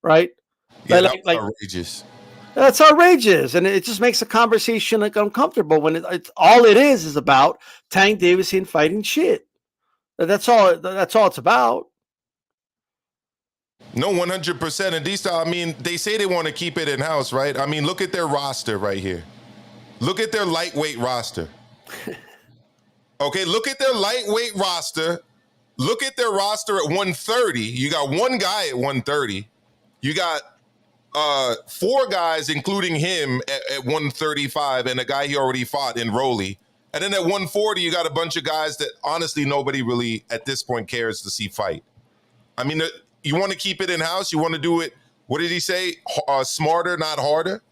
Right? Yeah, that's outrageous. That's outrageous. And it just makes the conversation like uncomfortable when it's all it is about Tank Davis in fighting shit. That's all it's about. No, 100%. And D-Style, I mean, they say they want to keep it in-house, right? I mean, look at their roster right here. Look at their lightweight roster. Okay, look at their lightweight roster. Look at their roster at 130. You got one guy at 130. You got 4 guys, including him, at 135, and a guy he already fought in Rolly. And then at 140, you got a bunch of guys that honestly nobody really at this point cares to see fight. I mean, you want to keep it in-house? You want to do it, what did he say? Smarter, not harder?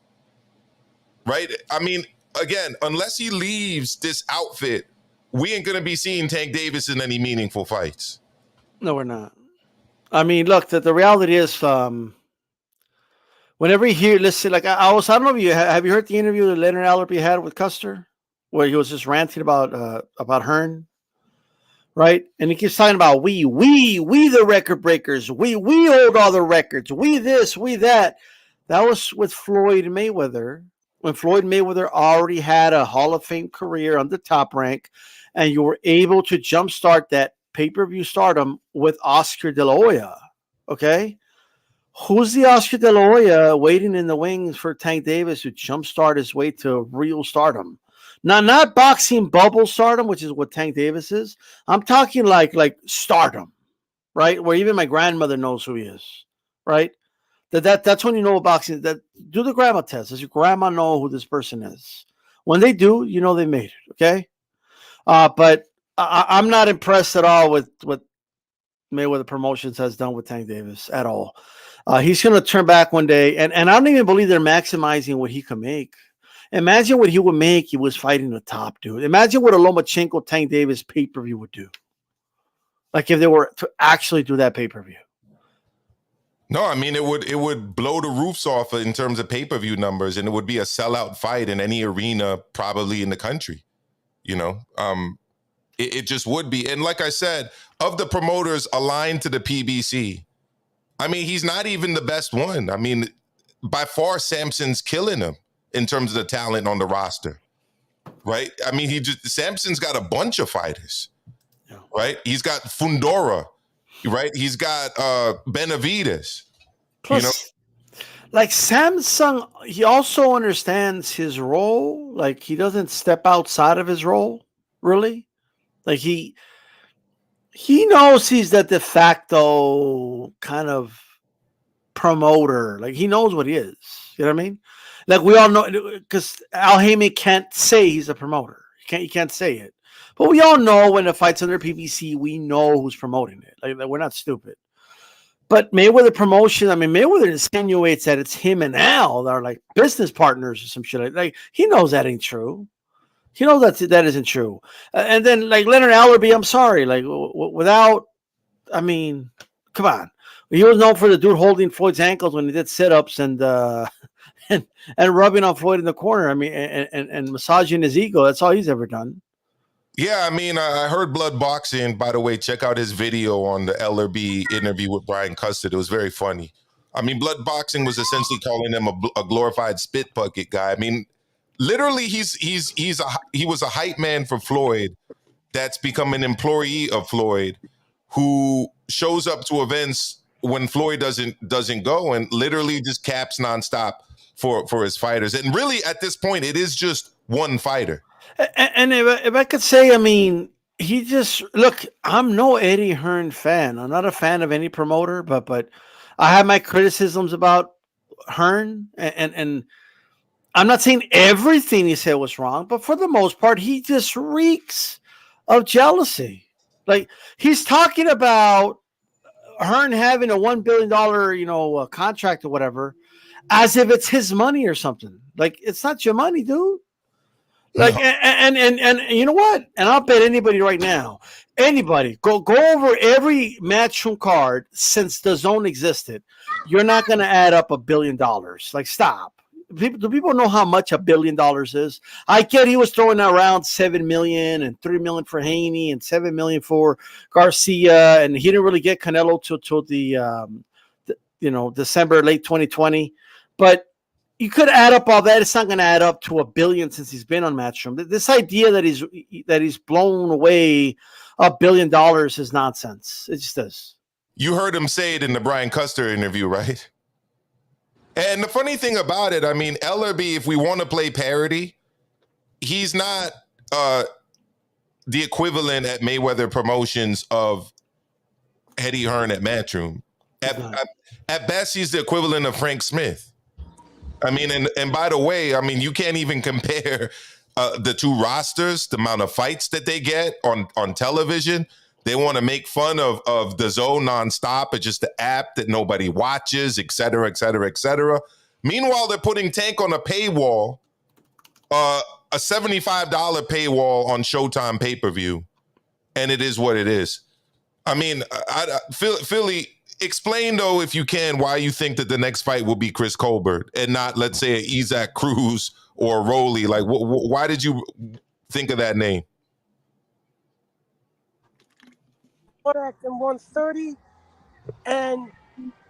Right? I mean, again, unless he leaves this outfit, we ain't going to be seeing Tank Davis in any meaningful fights. No, we're not. I mean, look, the reality is whenever you hear, listen, like I don't know if you have you heard the interview that Leonard Allerby had with Custer, where he was just ranting about Hearn? Right, and he keeps talking about we the record breakers, we hold all the records, we this, we that. That was with Floyd Mayweather when Floyd Mayweather already had a Hall of Fame career on the Top Rank, and you were able to jumpstart that pay-per-view stardom with Oscar De La Hoya. Okay, who's the Oscar De La Hoya waiting in the wings for Tank Davis to jumpstart his way to real stardom? Now, not boxing bubble stardom, which is what Tank Davis is. I'm talking like stardom, right? Where even my grandmother knows who he is, right? That's when you know boxing. That do the grandma test. Does your grandma know who this person is? When they do, you know they made it, okay? But I'm not impressed at all with what Mayweather Promotions has done with Tank Davis at all. He's going to turn back one day, and I don't even believe they're maximizing what he can make. Imagine what he would make. He was fighting the top dude. Imagine what a Lomachenko Tank Davis pay-per-view would do. Like if they were to actually do that pay-per-view. No, I mean, it would blow the roofs off in terms of pay-per-view numbers, and it would be a sellout fight in any arena probably in the country. It just would be. And like I said, of the promoters aligned to the PBC, I mean, he's not even the best one. I mean, by far, Samson's killing him in terms of the talent on the roster, right? I mean, Samson's got a bunch of fighters, right? He's got Fundora, right? He's got Benavides. Plus, like Samson, he also understands his role. Like he doesn't step outside of his role, really. Like he knows he's the de facto kind of promoter. Like, he knows what he is. You know what I mean? Like, we all know, because Al Heyman can't say he's a promoter. He can't say it. But we all know when the fight's under PBC, we know who's promoting it. Like, we're not stupid. But Mayweather promotion, I mean, Mayweather insinuates that it's him and Al that are like business partners or some shit. Like he knows that ain't true. He knows that isn't true. And then like Leonard Allerby, I'm sorry, like without, I mean, come on. He was known for the dude holding Floyd's ankles when he did sit-ups and rubbing on Floyd in the corner. I mean, and massaging his ego. That's all he's ever done. Yeah, I mean, I heard Blood Boxing. By the way, check out his video on the LRB interview with Brian Custard. It was very funny. I mean, Blood Boxing was essentially calling him a glorified spit bucket guy. I mean, literally, he was a hype man for Floyd that's become an employee of Floyd who shows up to events when Floyd doesn't go and literally just caps nonstop for his fighters. And really, at this point, it is just one fighter. And if I could say, I mean, he just look. I'm no Eddie Hearn fan. I'm not a fan of any promoter, but I have my criticisms about Hearn, and I'm not saying everything he said was wrong, but for the most part, he just reeks of jealousy. Like he's talking about Hearn having a $1 billion, contract or whatever, as if it's his money or something. Like it's not your money, dude. Like and you know what? And I'll bet anybody right now, go over every Matchroom card since the zone existed. You're not going to add up $1 billion. Like stop. Do people know how much $1 billion is? I get he was throwing around $7 million and $3 million for Haney and $7 million for Garcia, and he didn't really get Canelo till the December late 2020, but. You could add up all that. It's not going to add up to $1 billion since he's been on Matchroom. This idea that he's blown away $1 billion is nonsense. It just is. You heard him say it in the Brian Custer interview, right? And the funny thing about it, I mean, LRB, if we want to play parody, he's not the equivalent at Mayweather Promotions of Eddie Hearn at Matchroom. At best, he's the equivalent of Frank Smith. I mean, and by the way, I mean, you can't even compare the two rosters, the amount of fights that they get on television. They want to make fun of the zone nonstop. It's just the app that nobody watches, et cetera, et cetera, et cetera. Meanwhile, they're putting Tank on a paywall, a $75 paywall on Showtime pay-per-view. And it is what it is. I mean, Philly, explain, though, if you can, why you think that the next fight will be Chris Colbert and not, let's say, Isaac Cruz or Rolly. Like, why did you think of that name? At 130, and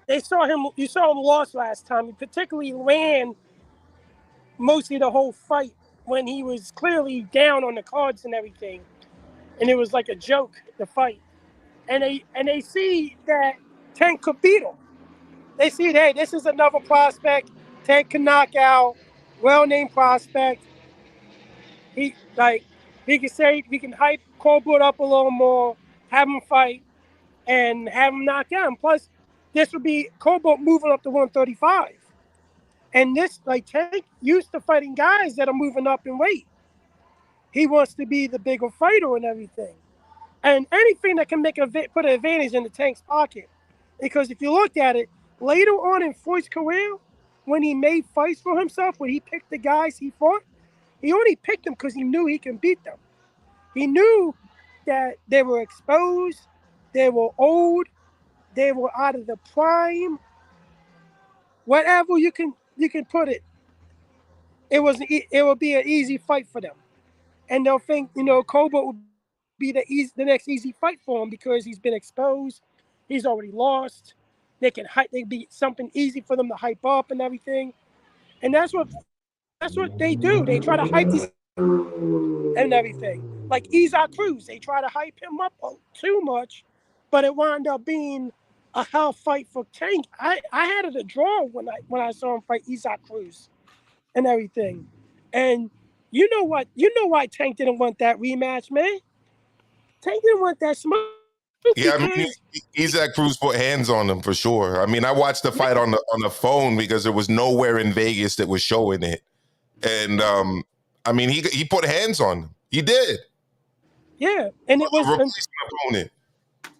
you saw him lost last time. He particularly ran mostly the whole fight when he was clearly down on the cards and everything, and it was like a joke, the fight. And they see that Tank could beat him. They see, hey, this is another prospect Tank can knock out, well-named prospect. We can hype Colbert up a little more, have him fight, and have him knock out. Plus, this would be Colbert moving up to 135. And this, like, Tank used to fighting guys that are moving up in weight. He wants to be the bigger fighter and everything. And anything that can put an advantage in the Tank's pocket. Because if you look at it, later on in Floyd's career, when he made fights for himself, when he picked the guys he fought, he only picked them because he knew he can beat them. He knew that they were exposed, they were old, they were out of the prime. Whatever you can put it, it would be an easy fight for them. And they'll think, Colbert will be the next easy fight for him because he's been exposed. He's already lost. They'd be something easy for them to hype up and everything. And that's what they do. They try to hype these and everything. Like Isaac Cruz, they try to hype him up too much, but it wound up being a hell fight for Tank. I had it a draw when I saw him fight Isaac Cruz and everything. And you know what? You know why Tank didn't want that rematch, man? Tank didn't want that smoke. Yeah, I mean, Isaac Cruz put hands on him for sure. I mean, I watched the fight on the phone because there was nowhere in Vegas that was showing it, and I mean, he put hands on him. He did. Yeah, and it was a replacement opponent.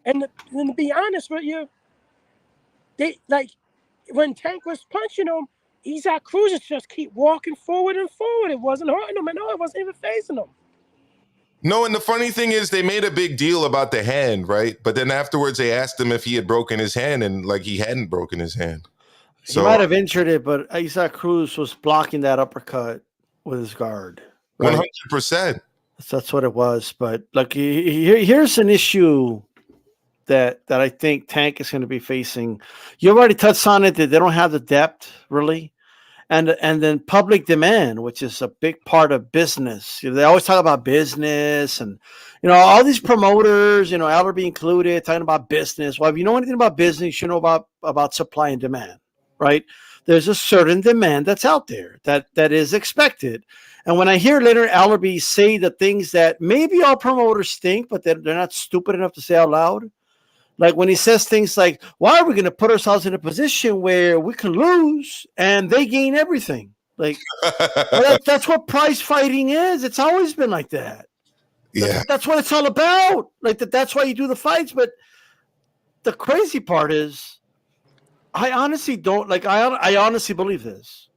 And to be honest with you, they like when Tank was punching him, Isaac Cruz just keep walking forward and forward. It wasn't hurting him, and no, it wasn't even facing him. No, and the funny thing is they made a big deal about the hand, right? But then afterwards they asked him if he had broken his hand, and like he hadn't broken his hand. So he might have injured it, but Isaac Cruz was blocking that uppercut with his guard. 100%. That's what it was. But like, here's an issue that I think Tank is going to be facing. You already touched on it, that they don't have the depth really. And then public demand, which is a big part of business. You know, they always talk about business, and all these promoters, Ellerby included, talking about business. Well, if you know anything about business, you should know about supply and demand, right? There's a certain demand that's out there that is expected. And when I hear Leonard Ellerby say the things that maybe all promoters think, but they're not stupid enough to say out loud, like when he says things like, why are we going to put ourselves in a position where we can lose and they gain everything? Like, that's what prize fighting is. It's always been like that. Yeah. That's what it's all about. Like, that's why you do the fights. But the crazy part is, I honestly don't, like, I honestly believe this.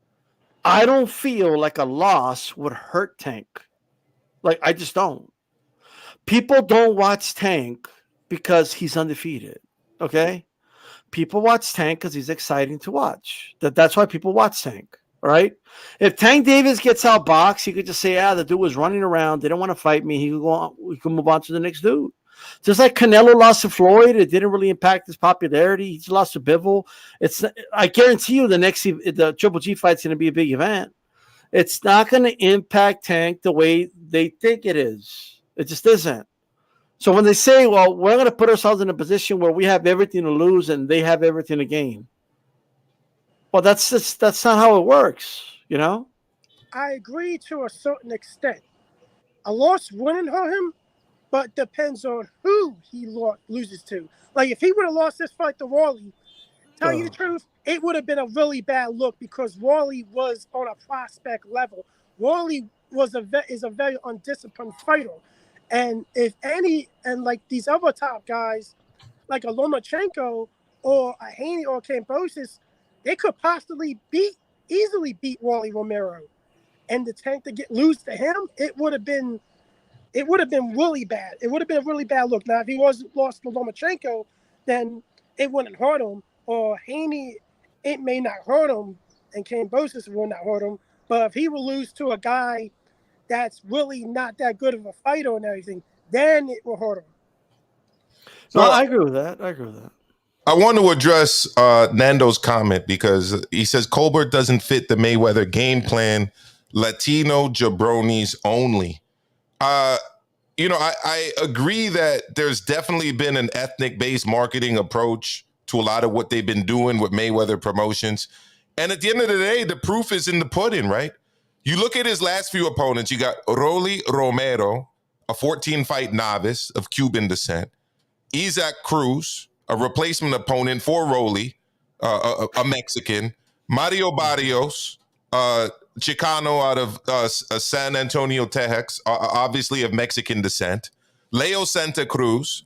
I don't feel like a loss would hurt Tank. Like, I just don't. People don't watch Tank because he's undefeated, okay? People watch Tank because he's exciting to watch. That's why people watch Tank, all right? If Tank Davis gets outboxed, he could just say, the dude was running around, didn't want to fight me. He could go on, we can move on to the next dude. Just like Canelo lost to Floyd, it didn't really impact his popularity. He's lost to Bivol. I guarantee you the Triple G fight's going to be a big event. It's not going to impact Tank the way they think it is. It just isn't. So when they say, well, we're going to put ourselves in a position where we have everything to lose and they have everything to gain. Well, that's not how it works, I agree to a certain extent. A loss wouldn't hurt him, but depends on who he loses to. Like if he would have lost this fight to Wally, tell you the truth, it would have been a really bad look because Wally was on a prospect level. Wally is a very undisciplined fighter. And like these other top guys, like a Lomachenko or a Haney or Kambosos, they could possibly easily beat Wally Romero. And the Tank to lose to him, it would have been really bad. It would have been a really bad look. Now, if he wasn't lost to Lomachenko, then it wouldn't hurt him. Or Haney, it may not hurt him, and Kambosos will not hurt him. But if he will lose to a guy that's really not that good of a fighter and everything, then it will hurt him. So I agree with that. I want to address Nando's comment because he says Colbert doesn't fit the Mayweather game plan. Latino jabronis only. I agree that there's definitely been an ethnic-based marketing approach to a lot of what they've been doing with Mayweather promotions. And at the end of the day, the proof is in the pudding, right? You look at his last few opponents, you got Rolly Romero, a 14-fight novice of Cuban descent. Isaac Cruz, a replacement opponent for Rolly, a Mexican. Mario Barrios, Chicano out of San Antonio, Texas, obviously of Mexican descent. Leo Santa Cruz,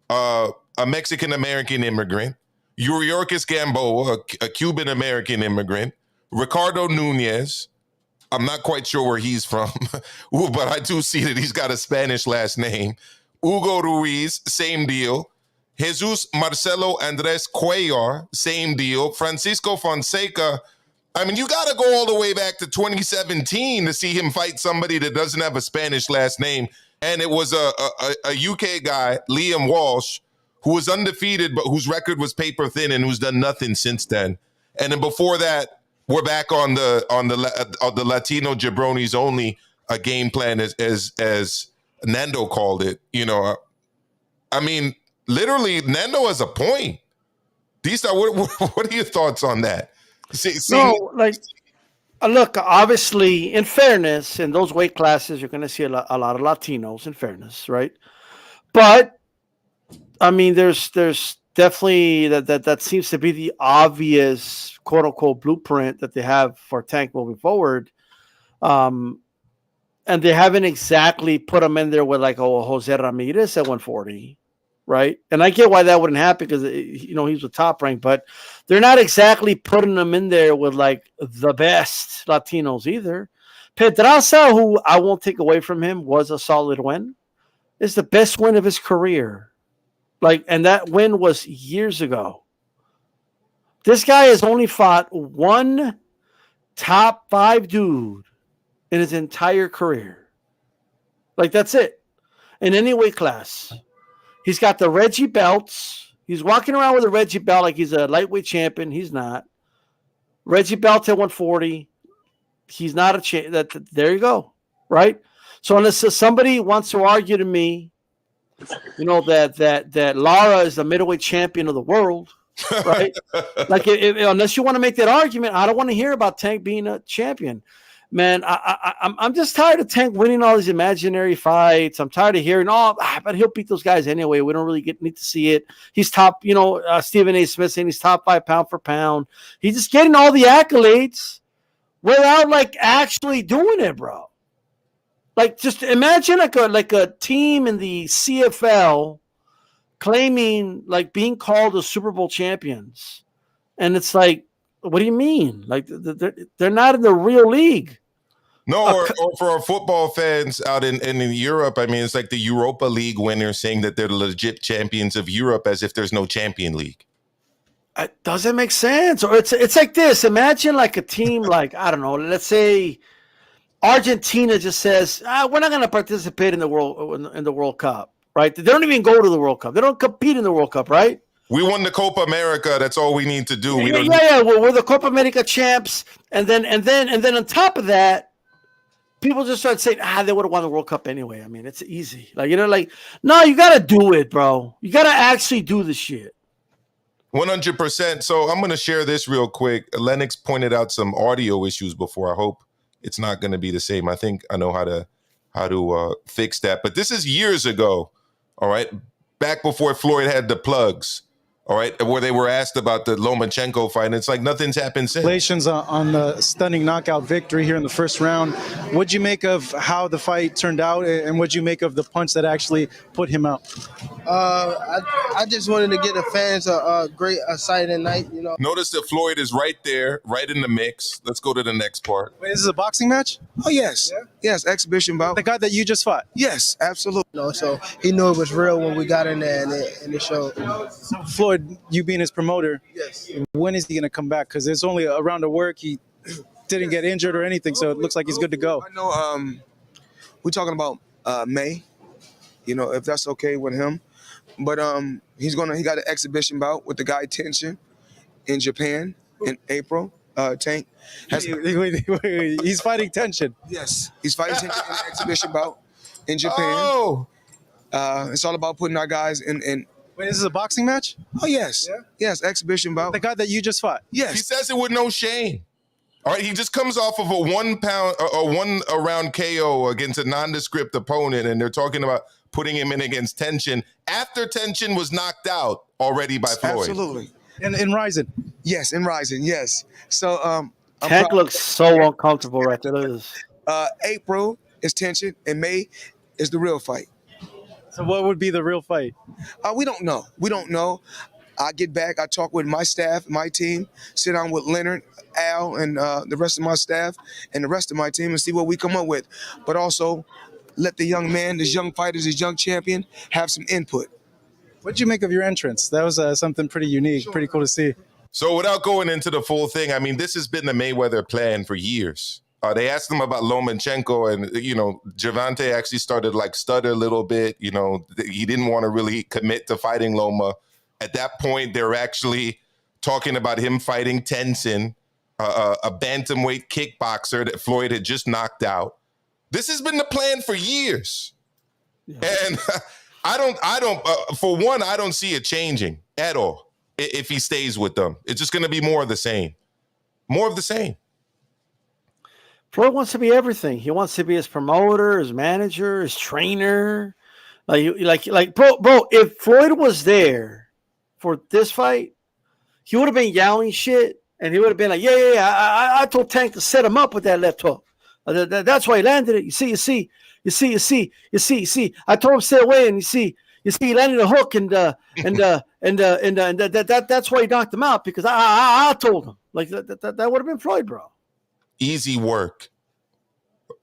a Mexican-American immigrant. Yuriorkis Gamboa, a Cuban-American immigrant. Ricardo Nunez, I'm not quite sure where he's from, but I do see that he's got a Spanish last name. Hugo Ruiz, same deal. Jesus Marcelo Andres Cuellar, same deal. Francisco Fonseca, I mean, you got to go all the way back to 2017 to see him fight somebody that doesn't have a Spanish last name. And it was a UK guy, Liam Walsh, who was undefeated, but whose record was paper thin and who's done nothing since then. And then before that, we're back on the Latino jabronis only game plan as Nando called it. I mean, literally, Nando has a point. Disa, what are your thoughts on that? Look, obviously, in fairness, in those weight classes, you're going to see a lot of Latinos, in fairness, right? But I mean, there's definitely that seems to be the obvious quote unquote blueprint that they have for Tank moving forward. And they haven't exactly put him in there with like Jose Ramirez at 140, right? And I get why that wouldn't happen because he's a top rank, but they're not exactly putting him in there with like the best Latinos either. Pedraza, who I won't take away from him, was a solid win. It's the best win of his career. And that win was years ago. This guy has only fought one top 5 dude in his entire career. That's it. In any weight class. He's got the Reggie belts. He's walking around with a Reggie belt like he's a lightweight champion. He's not. Reggie belt at 140. He's not a champion. There you go. Right? So unless somebody wants to argue to me, that Lara is the middleweight champion of the world, right? Unless you want to make that argument, I don't want to hear about Tank being a champion. Man, I'm just tired of Tank winning all these imaginary fights. I'm tired of hearing, but he'll beat those guys anyway. We don't really need to see it. He's top, Stephen A. Smith saying he's top 5 pound for pound. He's just getting all the accolades without actually doing it, bro. Just imagine like a team in the CFL claiming being called the Super Bowl champions, and it's what do you mean? They're not in the real league. No, or for our football fans out in Europe, I mean, it's like the Europa League winners saying that they're the legit champions of Europe as if there's no Champion League. It doesn't make sense. Or it's like this. Imagine a team I don't know, let's say Argentina just says, we're not going to participate in the World Cup, right? They don't even go to the World Cup. They don't compete in the World Cup, right? We won the Copa America. That's all we need to do. We're the Copa America champs, and then on top of that, people just start saying, they would have won the World Cup anyway. I mean, it's easy. No, you got to do it, bro. You got to actually do the shit. 100%. So I'm going to share this real quick. Lennox pointed out some audio issues before. I hope it's not going to be the same. I think I know how to fix that. But this is years ago, all right? Back before Floyd had the plugs, all right? Where they were asked about the Lomachenko fight. And it's like nothing's happened since. Congratulations on the stunning knockout victory here in the first round. What'd you make of how the fight turned out, and what'd you make of the punch that actually put him out? I just wanted to give the fans a great exciting night, Notice that Floyd is right there, right in the mix. Let's go to the next part. Wait, this is a boxing match? Oh, yes. Yeah? Yes, exhibition bout. The guy that you just fought? Yes, absolutely. So he knew it was real when we got in there and it showed. So Floyd, you being his promoter, yes. When is he going to come back? Because there's only a round of work. He didn't get injured or anything, so it looks like he's good to go. I know we're talking about May, if that's okay with him. But he got an exhibition bout with the guy Tension in Japan in April. Tank wait, he's fighting Tension. Yes, he's fighting Tension in an exhibition bout in Japan. Oh, it's all about putting our guys in. Wait, this is a boxing match? Oh yes, yes, exhibition bout. The guy that you just fought. Yes, he says it with no shame. All right, he just comes off of a 1 round KO against a nondescript opponent, and they're talking about putting him in against Tension after Tension was knocked out already by Floyd. Absolutely. In Ryzen. Yes, in Ryzen, yes. So Tank looks so uncomfortable right there. April is Tension and May is the real fight. So what would be the real fight? We don't know. I get back, I talk with my staff, my team, sit down with Leonard, Al, and the rest of my staff and the rest of my team and see what we come up with. But also let the young man, this young fighter, this young champion, have some input. What'd you make of your entrance? That was something pretty unique, pretty cool to see. So without going into the full thing, I mean, this has been the Mayweather plan for years. They asked him about Lomachenko, and, Gervonta actually started stutter a little bit. He didn't want to really commit to fighting Loma. At that point, they're actually talking about him fighting Tension, a bantamweight kickboxer that Floyd had just knocked out. This has been the plan for years. Yeah. And I don't see it changing at all if he stays with them. It's just going to be more of the same. More of the same. Floyd wants to be everything. He wants to be his promoter, his manager, his trainer. Bro, if Floyd was there for this fight, he would have been yelling shit, and he would have been like, yeah. I told Tank to set him up with that left hook. That's why he landed it. You see. I told him to stay away, and you see, he landed a hook, and that's why he knocked him out, because I told him. Like that would have been Floyd, bro. Easy work.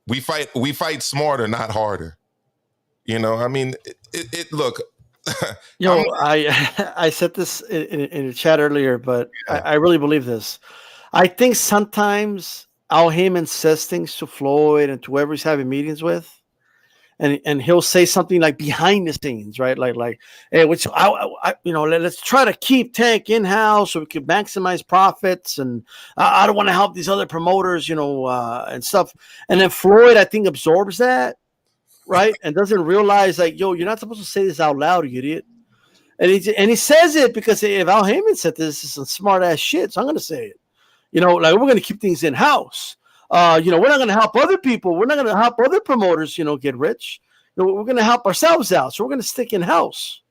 We fight smarter, not harder. You know, I mean, look. I said this in the chat earlier, but I really believe this. I think sometimes Al Heyman says things to Floyd and to whoever he's having meetings with, and he'll say something like behind the scenes, right? Like, hey, which let's try to keep Tank in house so we can maximize profits, and I don't want to help these other promoters, and stuff. And then Floyd, I think, absorbs that, right, and doesn't realize, like, yo, you're not supposed to say this out loud, you idiot. And he says it because if Al Heyman said this is some smart ass shit, so I'm gonna say it. Like, we're gonna keep things in house. We're not gonna help other people. We're not gonna help other promoters, get rich. We're gonna help ourselves out. So we're gonna stick in house.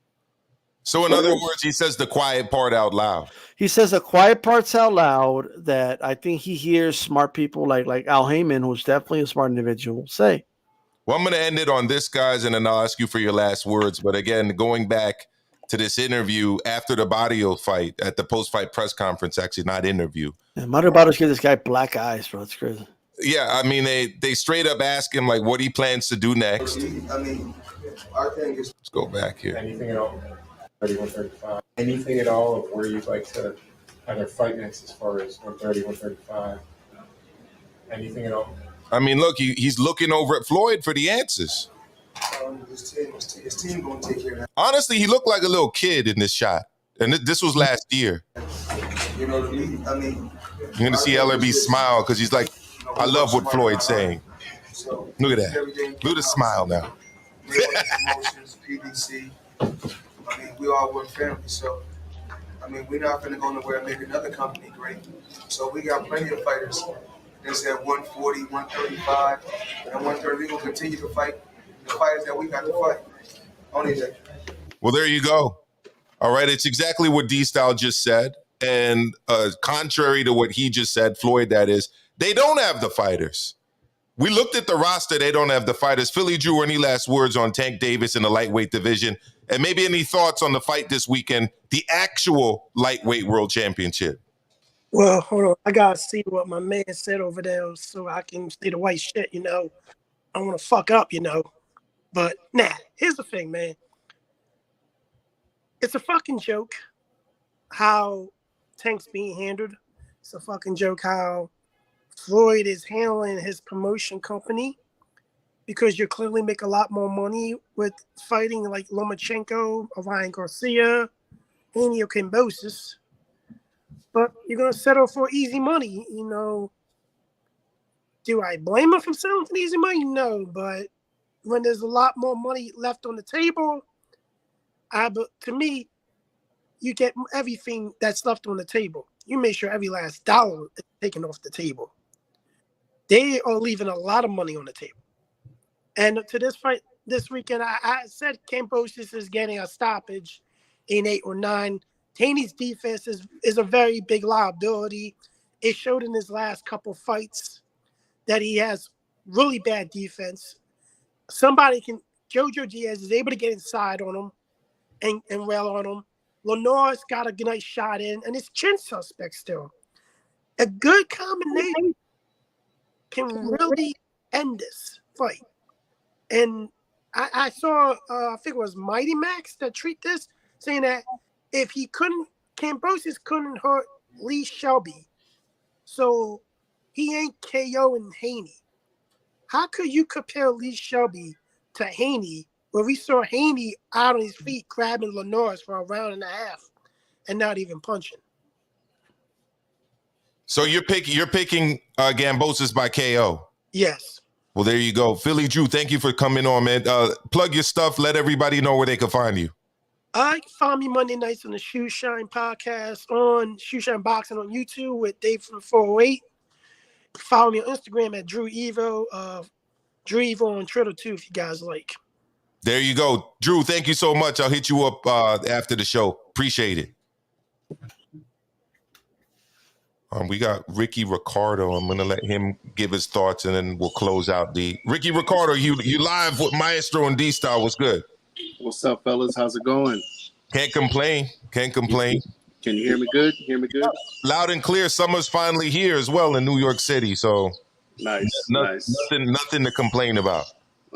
So in other words, he says the quiet part out loud. He says the quiet parts out loud that I think he hears smart people like Al Heyman, who's definitely a smart individual, say. Well, I'm going to end it on this, guys, and then I'll ask you for your last words. But again, going back to this interview after the Barrio fight at the post-fight press conference, actually not interview. Yeah, Mario Barrios gave this guy black eyes, bro. It's crazy. Yeah, I mean, they straight up ask him, like, what he plans to do next. I mean, our thing is... Let's go back here. Anything at all? 135. Anything at all of where you'd like to either fight next as far as 130, 135? Anything at all? I mean, look, he's looking over at Floyd for the answers. His team going to take care of that. Honestly, he looked like a little kid in this shot. And this was last year. You know what I mean? I mean... You're going to see LRB smile because he's like, I love what Floyd's saying. Look at that. Look at the smile now. Promotions, PDC. I mean, we all work family, so... I mean, we're not going to go nowhere and make another company great. So we got plenty of fighters. There's at 140, 135, and 130. We're going to continue to fight the fighters that we got to fight. Only that. Well, there you go. All right, it's exactly what D-Style just said. And contrary to what he just said, Floyd, that is, they don't have the fighters. We looked at the roster. They don't have the fighters. Philly Drew, any last words on Tank Davis in the lightweight division? And maybe any thoughts on the fight this weekend, the actual lightweight world championship? Well, hold on. I got to see what my man said over there so I can say the white shit, I want to fuck up, But, here's the thing, man. It's a fucking joke how Tank's being handled. It's a fucking joke how Floyd is handling his promotion company, because you clearly make a lot more money with fighting like Lomachenko, Ryan Garcia, Enio Kambosos. But you're going to settle for easy money, Do I blame him for settling for easy money? No, but when there's a lot more money left on the table, to me, you get everything that's left on the table. You make sure every last dollar is taken off the table. They are leaving a lot of money on the table. And to this fight this weekend, I said Kambosos is getting a stoppage in 8 or 9. Haney's defense is a very big liability. It showed in his last couple fights that he has really bad defense. Jojo Diaz is able to get inside on him and rail on him. Lenore's got a nice shot in, and it's chin suspect still. A good combination can really end this fight. And I saw, I think it was Mighty Max that tweeted this, saying that if Kambosos couldn't hurt Lee Shelby, so he ain't KOing Haney. How could you compare Lee Shelby to Haney, where we saw Haney out on his feet grabbing Lenore's for a round and a half and not even punching? So you're picking Kambosos by KO? Yes. Well, there you go. Philly Drew, thank you for coming on, man. Plug your stuff. Let everybody know where they can find you. You can find me Monday nights on the Shoe Shine podcast, on Shoe Shine Boxing on YouTube with Dave from 408. Follow me on Instagram at Drew Evo. Drew Evo on Twitter too, if you guys like. There you go. Drew, thank you so much. I'll hit you up after the show. Appreciate it. We got Ricky Ricardo. I'm going to let him give his thoughts, and then we'll close out the... Ricky Ricardo, you live with Maestro and D-Star. What's good? What's up, fellas? How's it going? Can't complain. Can't complain. Can you hear me good? Hear me good? Loud and clear. Summer's finally here as well in New York City, so... Nice. Nothing to complain about.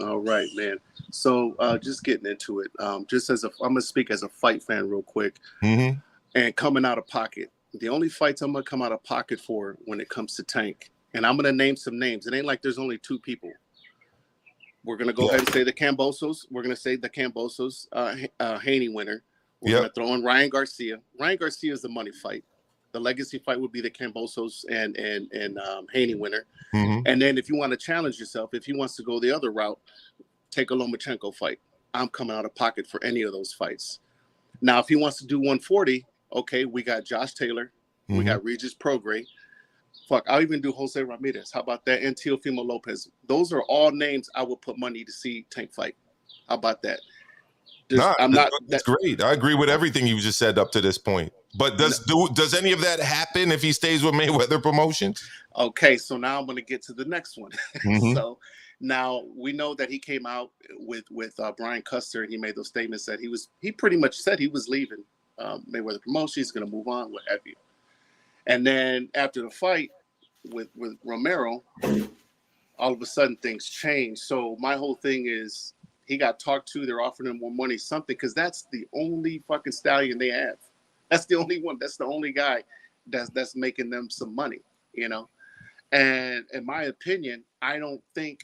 All right, man. So just getting into it. I'm gonna speak as a fight fan real quick. Mm-hmm. And coming out of pocket. The only fights I'm gonna come out of pocket for when it comes to Tank, and I'm gonna name some names. It ain't like there's only 2 people. We're gonna go ahead and say the Cambosos. We're gonna say the Cambosos Haney winner. We're gonna throw in Ryan Garcia. Ryan Garcia is the money fight. The legacy fight would be the Cambosos and Haney winner. Mm-hmm. And then if you want to challenge yourself, if he wants to go the other route, take a Lomachenko fight. I'm coming out of pocket for any of those fights. Now, if he wants to do 140, okay, we got Josh Taylor. Mm-hmm. We got Regis Prograis. Fuck, I'll even do Jose Ramirez. How about that? And Teofimo Lopez. Those are all names I would put money to see Tank fight. How about that? That's great. I agree with everything you just said up to this point. But does any of that happen if he stays with Mayweather Promotions? Okay, so now I'm going to get to the next one. Mm-hmm. So now we know that he came out with Brian Custer, and he made those statements that he pretty much said he was leaving Mayweather Promotions. He's going to move on, what have you. And then after the fight with Romero, all of a sudden things changed. So my whole thing is he got talked to. They're offering him more money, something, because that's the only fucking stallion they have. That's the only one. That's the only guy that's making them some money, you know. And in my opinion, I don't think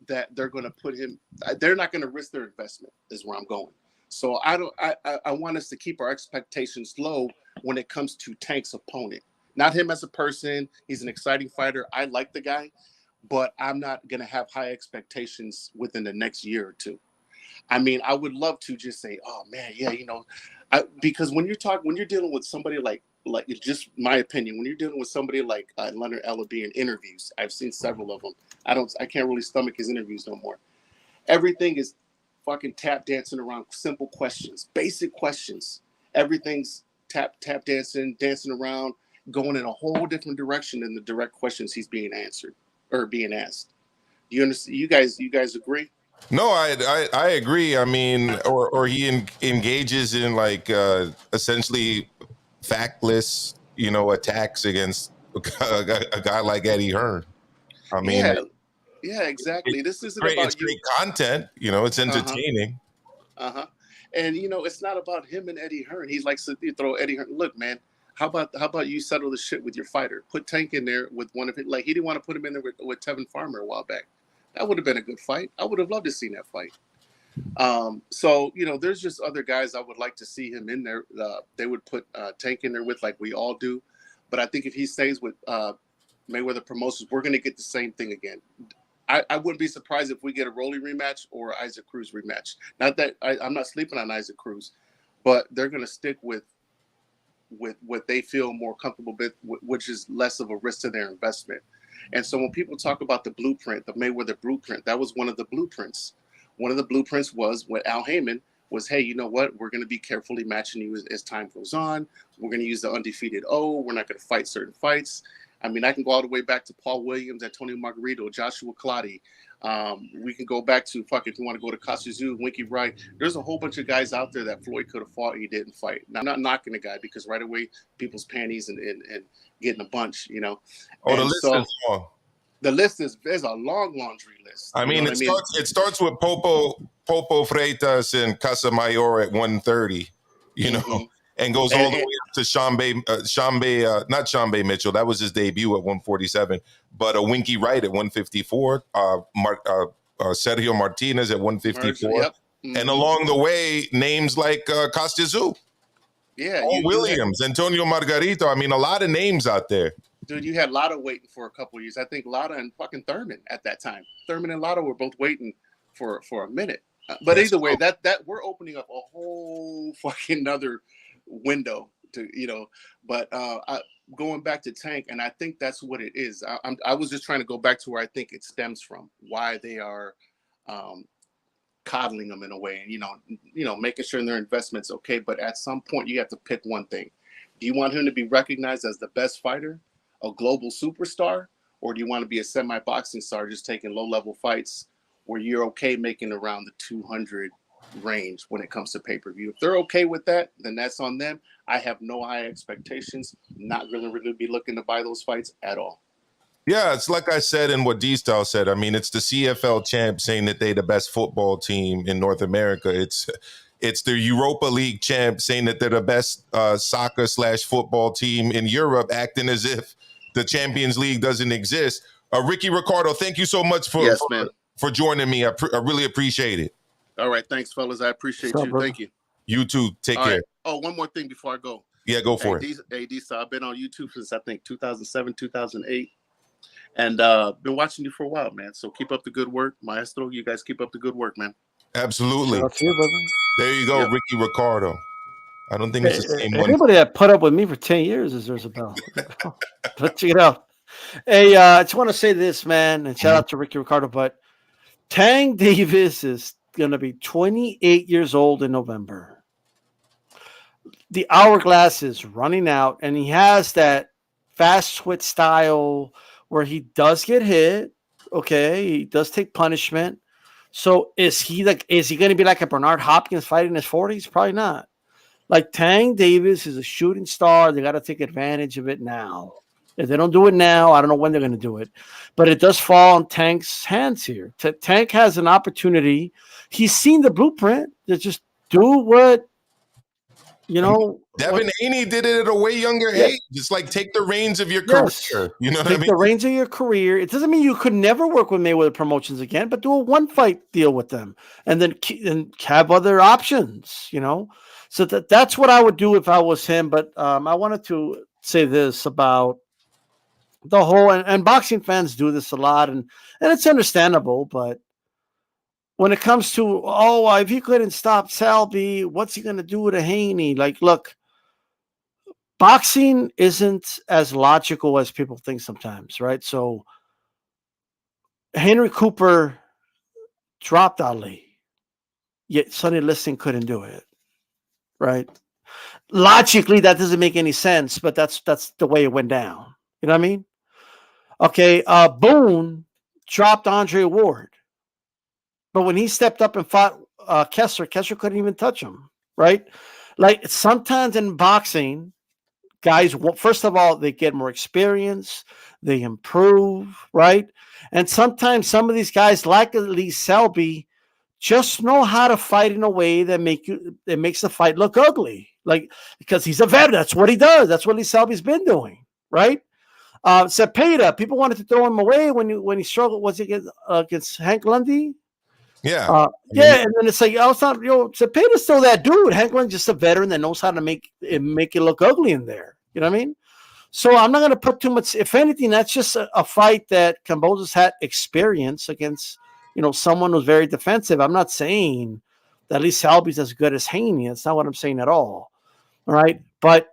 that they're going to put him. They're not going to risk their investment. Is where I'm going. So I want us to keep our expectations low when it comes to Tank's opponent. Not him as a person. He's an exciting fighter. I like the guy, but I'm not going to have high expectations within the next year or two. I mean, I would love to just say, oh man, yeah, you know, because when you're dealing with somebody like it's just my opinion, when you're dealing with somebody like Leonard Ellaby in interviews, I've seen several of them. I can't really stomach his interviews no more. Everything is fucking tap dancing around simple questions, basic questions. Everything's tap dancing around, going in a whole different direction than the direct questions he's being answered or being asked. Do you understand? You guys agree? No, I agree. I mean, or he engages in like essentially factless, you know, attacks against a guy like Eddie Hearn. I mean, yeah, exactly. This isn't great, about it's great content. You know, it's entertaining. And you know, it's not about him and Eddie Hearn. He's like, you throw Eddie Hearn. Look, man, how about you settle the shit with your fighter? Put Tank in there with one of his. Like, he didn't want to put him in there with Tevin Farmer a while back. That would have been a good fight. I would have loved to see that fight. So, you know, there's just other guys I would like to see him in there. They would put Tank in there with, like we all do. But I think if he stays with Mayweather Promotions, we're going to get the same thing again. I wouldn't be surprised if we get a Rolly rematch or Isaac Cruz rematch. Not that I'm not sleeping on Isaac Cruz, but they're going to stick with what they feel more comfortable with, which is less of a risk to their investment. And so when people talk about the blueprint, the Mayweather blueprint, that was one of the blueprints. One of the blueprints was what Al Heyman was, hey, you know what? We're going to be carefully matching you as time goes on. We're going to use the undefeated O. We're not going to fight certain fights. I mean, I can go all the way back to Paul Williams, Antonio Margarito, Joshua Clottey. We can go back to, if you want to go to Kostya Tszyu, Winky Wright. There's a whole bunch of guys out there that Floyd could have fought and he didn't fight. Now, I'm not knocking the guy because right away people's panties and getting a bunch, you know. Oh, the list is long. The list is a long laundry list. I mean, it starts with Popo Freitas and Casamayor at 130, you know, and goes all the way up to not Shambe Mitchell. That was his debut at 147, but a Winky Wright at 154, Sergio Martinez at 154, and along the way, names like Kostya Tszyu, Paul Williams, Antonio Margarito. I mean, a lot of names out there. Dude, you had Lotto waiting for a couple of years. I think Lotto and fucking Thurman at that time. Thurman and Lotto were both waiting for a minute. But either way, that we're opening up a whole fucking other window to, you know. But going back to Tank, and I think that's what it is. I was just trying to go back to where I think it stems from, why they are coddling them in a way, and making sure their investment's okay. But at some point, you have to pick one thing. Do you want him to be recognized as the best fighter, a global superstar, or do you want to be a semi-boxing star just taking low-level fights where you're okay making around the 200 range when it comes to pay-per-view? If they're okay with that, then that's on them. I have no high expectations. Not going to really be looking to buy those fights at all. Yeah, it's like I said and what D-Style said. I mean, it's the CFL champ saying that they're the best football team in North America. It's the Europa League champ saying that they're the best soccer/football team in Europe, acting as if the Champions League doesn't exist. Ricky Ricardo, thank you so much for joining me. I really appreciate it. All right, thanks, fellas. I appreciate you. Bro? Thank you. You too. Take care. Right. Oh, one more thing before I go. Yeah, go for it. So I've been on YouTube since I think 2007, 2008. And been watching you for a while, man. So keep up the good work. Maestro, you guys keep up the good work, man. Absolutely. There you go, Ricky Ricardo. I don't think it's the same one. Anybody that put up with me for 10 years deserves a bell. But check it out. Hey, I just want to say this, man, and shout out to Ricky Ricardo, but Tank Davis is going to be 28 years old in November. The hourglass is running out, and he has that fast switch style where he does get hit. Okay, he does take punishment. So is he going to be like a Bernard Hopkins fighting in his 40s? Probably not. Like Tank Davis is a shooting star. They got to take advantage of it now. If they don't do it now, I don't know when they're going to do it. But it does fall on Tank's hands here. Tank has an opportunity. He's seen the blueprint to just do what, Devin Haney did it at a way younger age. Just like take the reins of your career. You know what I mean? Take the reins of your career. It doesn't mean you could never work with Mayweather Promotions again, but do a one-fight deal with them and then have other options, So that's what I would do if I was him. But I wanted to say this about the whole, and boxing fans do this a lot, and it's understandable, but when it comes to, if he couldn't stop Selby, what's he going to do to Haney? Like, look, boxing isn't as logical as people think sometimes, right? So Henry Cooper dropped Ali, yet Sonny Liston couldn't do it, right? Logically, that doesn't make any sense, but that's the way it went down. You know what I mean? Okay, Boone dropped Andre Ward. But when he stepped up and fought Kessler couldn't even touch him, right? Like sometimes in boxing, guys, first of all, they get more experience, they improve, right? And sometimes some of these guys, like Lee Selby, just know how to fight in a way that makes the fight look ugly. Like, because he's a vet, that's what he does. That's what Lee Selby's been doing, right? Cepeda, people wanted to throw him away when he struggled. Was it against Hank Lundy? Yeah. And then it's like, it's not, Cepeda's still that dude. Hank Lundy's just a veteran that knows how to make it look ugly in there. You know what I mean? So I'm not going to put too much. If anything, that's just a fight that Kambosos had experience against, someone who's very defensive. I'm not saying that Lee Selby's as good as Haney. That's not what I'm saying at all. All right. But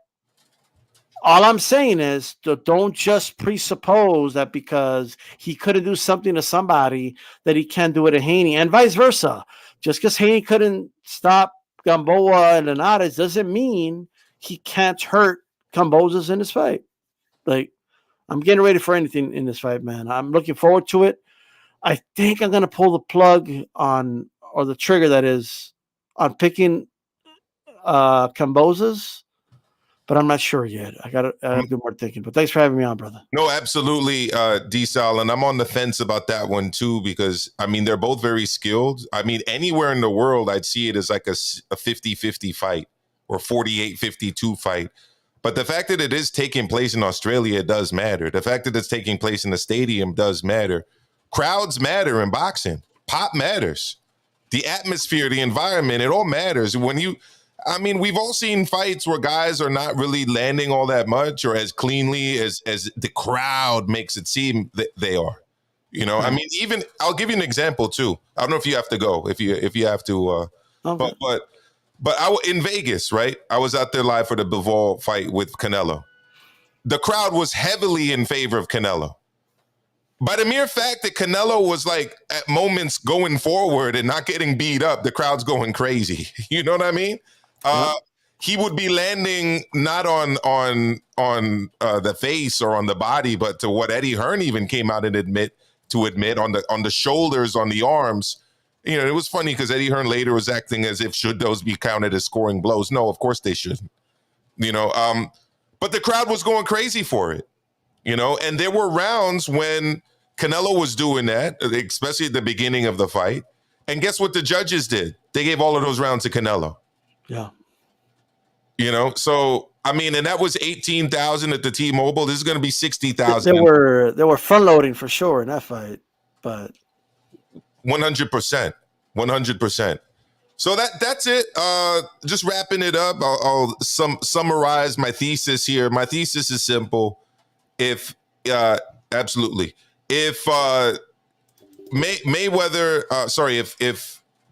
all I'm saying is don't just presuppose that because he couldn't do something to somebody that he can't do it to Haney, and vice versa. Just because Haney couldn't stop Gamboa and Linares doesn't mean he can't hurt Kambosos in this fight. Like, I'm getting ready for anything in this fight, man. I'm looking forward to it. I think I'm going to pull the plug on, or the trigger that is, on picking Kambosos. But I'm not sure yet. I got to do more thinking. But thanks for having me on, brother. No, absolutely, D-Sal. And I'm on the fence about that one, too, because, I mean, they're both very skilled. I mean, anywhere in the world, I'd see it as like a 50-50 fight or 48-52 fight. But the fact that it is taking place in Australia does matter. The fact that it's taking place in the stadium does matter. Crowds matter in boxing. Pop matters. The atmosphere, the environment, it all matters. We've all seen fights where guys are not really landing all that much or as cleanly as the crowd makes it seem that they are. I mean, even I'll give you an example too. I don't know if you have to go, if you have to. Okay. But in Vegas, right? I was out there live for the Bivol fight with Canelo. The crowd was heavily in favor of Canelo. by the mere fact that Canelo was like at moments going forward and not getting beat up, the crowd's going crazy. You know what I mean? He would be landing not on the face or on the body, but to what Eddie Hearn even came out and admit on the shoulders, on the arms. You know, it was funny because Eddie Hearn later was acting as if should those be counted as scoring blows? No, of course they shouldn't. You know, but the crowd was going crazy for it. You know, and there were rounds when Canelo was doing that, especially at the beginning of the fight. And guess what the judges did? They gave all of those rounds to Canelo. Yeah. You know, so I mean, and that was 18,000 at the T-Mobile. This is going to be 60,000. They were front loading for sure in that fight, but 100%. So that's it. Just wrapping it up. I'll summarize my thesis here. My thesis is simple. If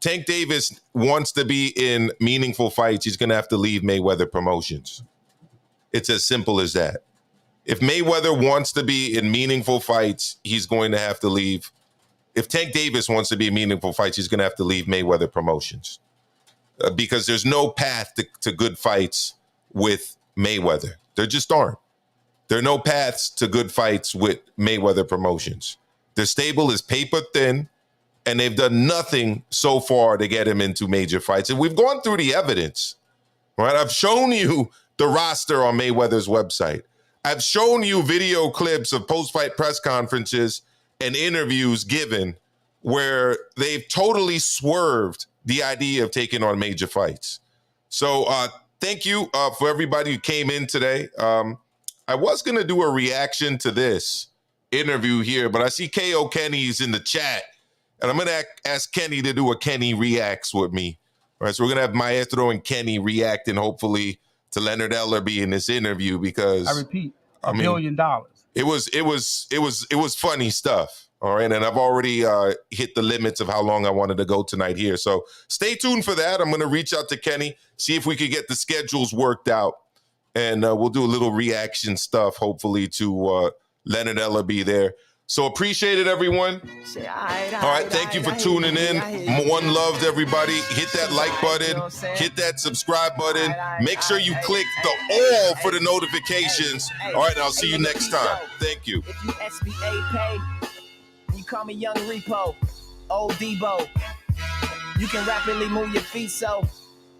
Tank Davis wants to be in meaningful fights, he's going to have to leave Mayweather Promotions. It's as simple as that. If Mayweather wants to be in meaningful fights, he's going to have to leave. If Tank Davis wants to be in meaningful fights, he's going to have to leave Mayweather Promotions because there's no path to good fights with Mayweather. There just aren't. There are no paths to good fights with Mayweather Promotions. Their stable is paper thin, and they've done nothing so far to get him into major fights. And we've gone through the evidence, right? I've shown you the roster on Mayweather's website. I've shown you video clips of post-fight press conferences and interviews given where they've totally swerved the idea of taking on major fights. So thank you for everybody who came in today. I was going to do a reaction to this interview here, but I see K.O. Kenny's in the chat. And I'm going to ask Kenny to do a Kenny Reacts with me. All right, so we're going to have Maestro and Kenny reacting, hopefully, to Leonard Ellerbe in this interview because I repeat, $1 billion. It was funny stuff. All right, and I've already hit the limits of how long I wanted to go tonight here. So stay tuned for that. I'm going to reach out to Kenny, see if we could get the schedules worked out, and we'll do a little reaction stuff, hopefully, to Leonard Ellerbe there. So appreciate it, everyone. All right, thank you for tuning in. One love to everybody. Hit that like button. Hit that subscribe button. Make sure you click the all for the notifications. All right, and I'll see you next time. Thank you. If you SBA pay, you call me Young Repo, Old Debo. You can rapidly move your feet, so.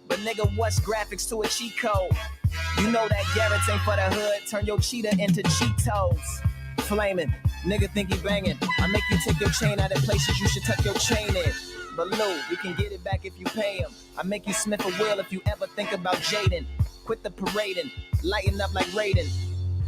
But nigga, what's graphics to a cheat code? You know that Garrett's ain't for the hood. Turn your cheetah into Cheetos. Flaming, nigga think he banging. I make you take your chain out of places you should tuck your chain in. But Lou, you can get it back if you pay him. I make you sniff a wheel if you ever think about Jaden. Quit the parading, lighten up like Raiden.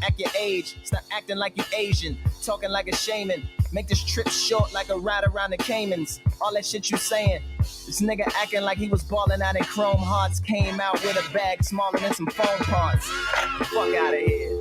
Act your age, stop acting like you Asian. Talking like a shaman, make this trip short like a ride around the Caymans. All that shit you saying. This nigga acting like he was balling out in Chrome Hearts. Came out with a bag smaller than some phone parts. Fuck out of here.